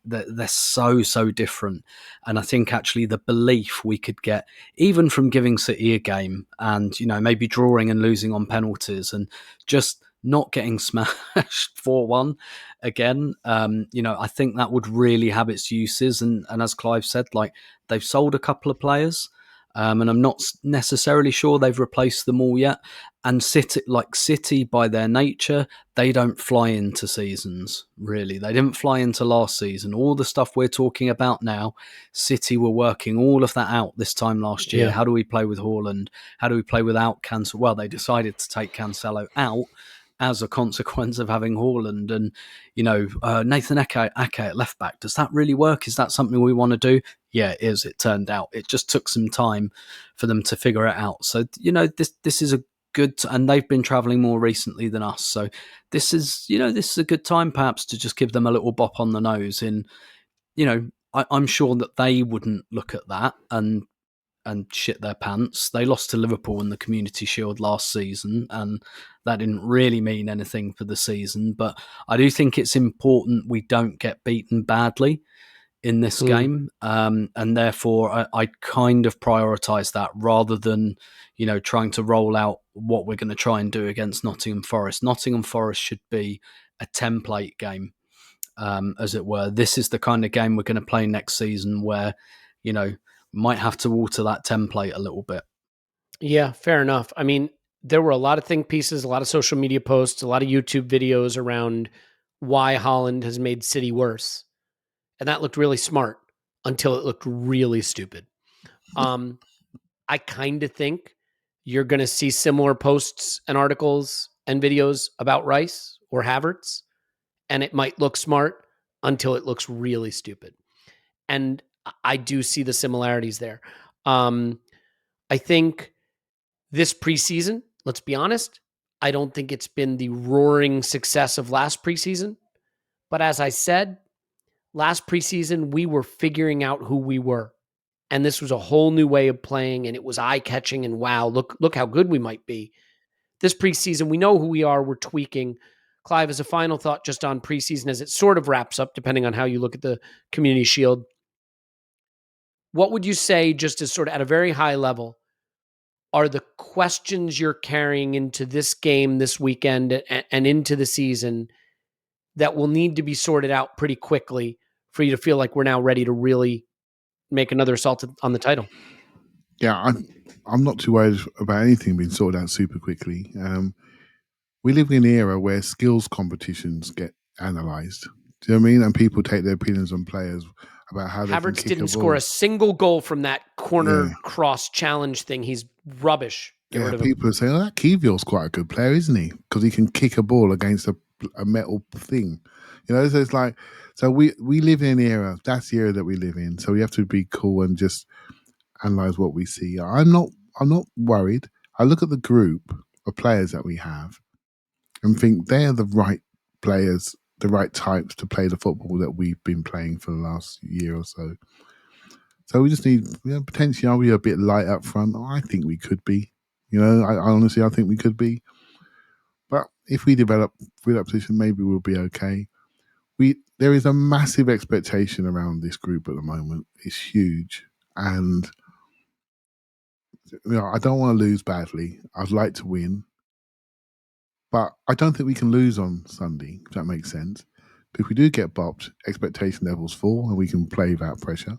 they're so different. And I think actually the belief we could get, even from giving City a game and, maybe drawing and losing on penalties and just not getting smashed 4-1 again, I think that would really have its uses. And as Clive said, they've sold a couple of players. And I'm not necessarily sure they've replaced them all yet. And City, by their nature, they don't fly into seasons, really. They didn't fly into last season. All the stuff we're talking about now, City were working all of that out this time last year. Yeah. How do we play with Haaland? How do we play without Cancelo? Well, they decided to take Cancelo out as a consequence of having Haaland and, Nathan Ake at left back. Does that really work? Is that something we want to do? Yeah, it is. It turned out. It just took some time for them to figure it out. So, this is a good, and they've been travelling more recently than us. So this is a good time perhaps to just give them a little bop on the nose in, I'm sure that they wouldn't look at that and shit their pants. They lost to Liverpool in the Community Shield last season, and that didn't really mean anything for the season. But I do think it's important we don't get beaten badly in this game, and therefore I kind of prioritise that rather than trying to roll out what we're going to try and do against Nottingham Forest. Nottingham Forest should be a template game, as it were. This is the kind of game we're going to play next season where might have to alter that template a little bit. Yeah, fair enough. I mean, there were a lot of think pieces, a lot of social media posts, a lot of YouTube videos around why Haaland has made City worse. And that looked really smart until it looked really stupid. I kind of think you're going to see similar posts and articles and videos about Rice or Havertz. and it might look smart until it looks really stupid. And I do see the similarities there. I think this preseason, let's be honest, I don't think it's been the roaring success of last preseason. But as I said, last preseason, we were figuring out who we were. And this was a whole new way of playing, and it was eye-catching, and wow, look how good we might be. This preseason, we know who we are, we're tweaking. Clive, as a final thought just on preseason as it sort of wraps up, depending on how you look at the Community Shield, what would you say, just as sort of at a very high level, are the questions you're carrying into this game this weekend and into the season that will need to be sorted out pretty quickly for you to feel like we're now ready to really make another assault on the title? Yeah, I'm not too worried about anything being sorted out super quickly. We live in an era where skills competitions get analysed. Do you know what I mean? And people take their opinions on players about how they can Havertz kick didn't a ball. score a single goal from that corner cross challenge thing. He's rubbish. Get rid of him. People are saying, that Kivior's quite a good player, isn't he? Because he can kick a ball against a metal thing. So it's like, so we live in an era, that's the era that we live in. So we have to be cool and just analyse what we see. I'm not worried. I look at the group of players that we have and think they're the right players, the right types to play the football that we've been playing for the last year or so. So we just need, potentially, are we a bit light up front? I think we could be. I honestly think we could be. But if we develop with that position, maybe we'll be okay. There is a massive expectation around this group at the moment. It's huge. And I don't want to lose badly. I'd like to win. But I don't think we can lose on Sunday, if that makes sense. But if we do get bopped, expectation levels fall and we can play without pressure.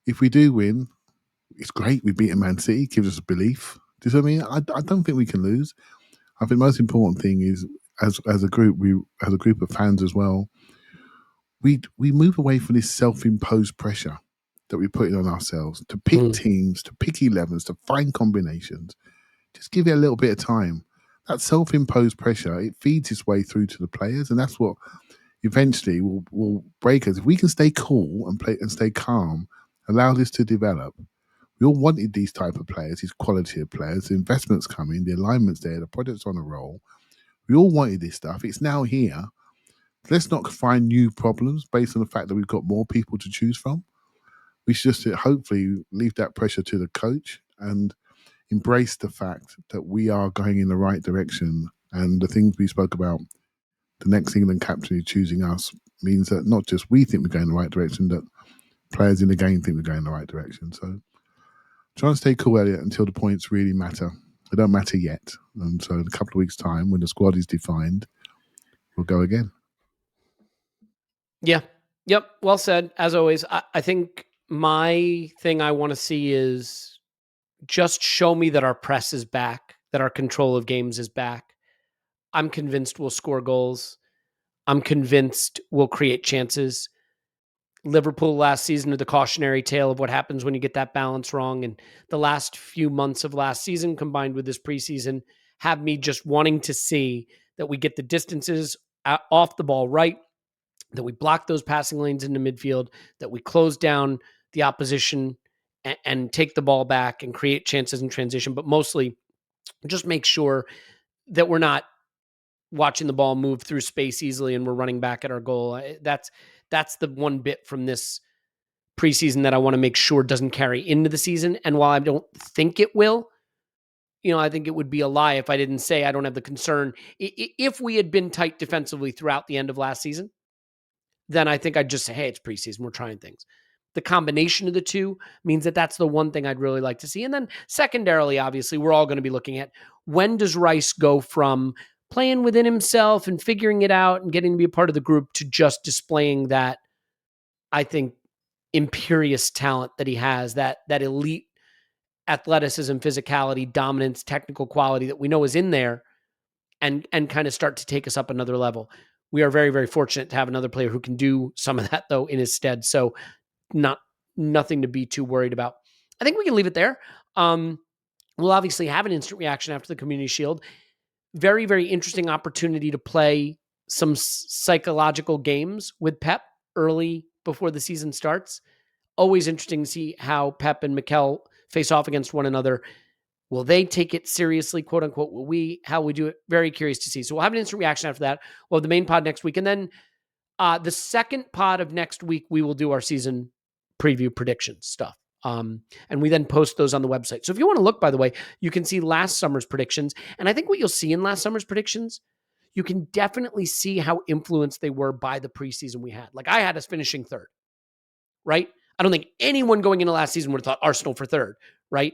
If we do win, it's great. We beat Man City, gives us belief. Do you know what I mean? I don't think we can lose. I think the most important thing is, as a group, as a group of fans as well, we move away from this self-imposed pressure that we're putting on ourselves to pick teams, to pick 11s, to find combinations. Just give it a little bit of time. That self-imposed pressure, it feeds its way through to the players, and that's what eventually will break us. If we can stay cool and play and stay calm, allow this to develop. We all wanted these type of players, these quality of players. The investment's coming, the alignment's there, the project's on a roll. We all wanted this stuff. It's now here. Let's not find new problems based on the fact that we've got more people to choose from. We should just hopefully leave that pressure to the coach and embrace the fact that we are going in the right direction. And the things we spoke about, the next England captain who's choosing us, means that not just we think we're going in the right direction, that players in the game think we're going in the right direction. So try and stay cool, Elliot, until the points really matter. They don't matter yet. And so in a couple of weeks' time, when the squad is defined, we'll go again. Yeah. Yep. Well said. As always, I think my thing I want to see is just show me that our press is back, that our control of games is back. I'm convinced we'll score goals. I'm convinced we'll create chances. Liverpool last season are the cautionary tale of what happens when you get that balance wrong. And the last few months of last season combined with this preseason have me just wanting to see that we get the distances off the ball right, that we block those passing lanes into midfield, that we close down the opposition and take the ball back and create chances in transition, but mostly just make sure that we're not watching the ball move through space easily and we're running back at our goal. That's the one bit from this preseason that I want to make sure doesn't carry into the season. And while I don't think it will, I think it would be a lie if I didn't say I don't have the concern. If we had been tight defensively throughout the end of last season, then I think I'd just say, hey, it's preseason. We're trying things. The combination of the two means that that's the one thing I'd really like to see. And then secondarily, obviously, we're all going to be looking at when does Rice go from playing within himself and figuring it out and getting to be a part of the group to just displaying that, I think, imperious talent that he has, that elite athleticism, physicality, dominance, technical quality that we know is in there and kind of start to take us up another level. We are very, very fortunate to have another player who can do some of that, though, in his stead. So nothing to be too worried about. I think we can leave it there. We'll obviously have an instant reaction after the Community Shield. Very, very interesting opportunity to play some psychological games with Pep early before the season starts. Always interesting to see how Pep and Mikel face off against one another. Will they take it seriously, quote unquote? Will we? How we do it? Very curious to see. So we'll have an instant reaction after that. We'll have the main pod next week. And then the second pod of next week, we will do our season preview predictions stuff. And we then post those on the website. So if you want to look, by the way, you can see last summer's predictions. And I think what you'll see in last summer's predictions, you can definitely see how influenced they were by the preseason we had. Like I had us finishing third, right? I don't think anyone going into last season would have thought Arsenal for third, right?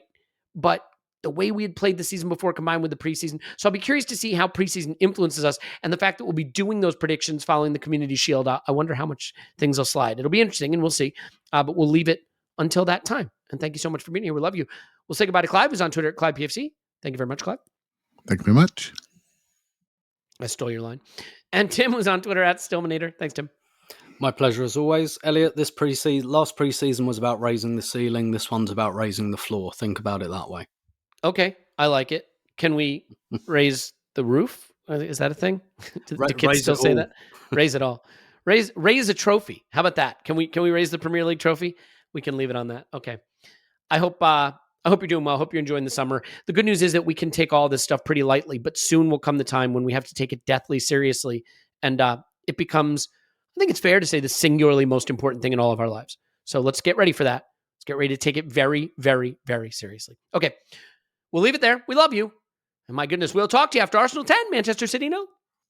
But the way we had played the season before combined with the preseason. So I'll be curious to see how preseason influences us and the fact that we'll be doing those predictions following the Community Shield. I wonder how much things will slide. It'll be interesting and we'll see, but we'll leave it until that time. And thank you so much for being here. We love you. We'll say goodbye to Clive, who's on Twitter at ClivePFC. Thank you very much, Clive. Thank you very much. I stole your line. And Tim was on Twitter at Stillmanator. Thanks, Tim. My pleasure as always. Elliot, last preseason was about raising the ceiling. This one's about raising the floor. Think about it that way. Okay, I like it. Can we raise the roof? Is that a thing? Do kids still say that? Raise it all. Raise a trophy. How about that? Can we raise the Premier League trophy? We can leave it on that. Okay. I hope you're doing well. I hope you're enjoying the summer. The good news is that we can take all this stuff pretty lightly, but soon will come the time when we have to take it deathly seriously. And it becomes, I think it's fair to say, the singularly most important thing in all of our lives. So let's get ready for that. Let's get ready to take it very, very, very seriously. Okay. We'll leave it there. We love you. And my goodness, we'll talk to you after Arsenal 10, Manchester City 0.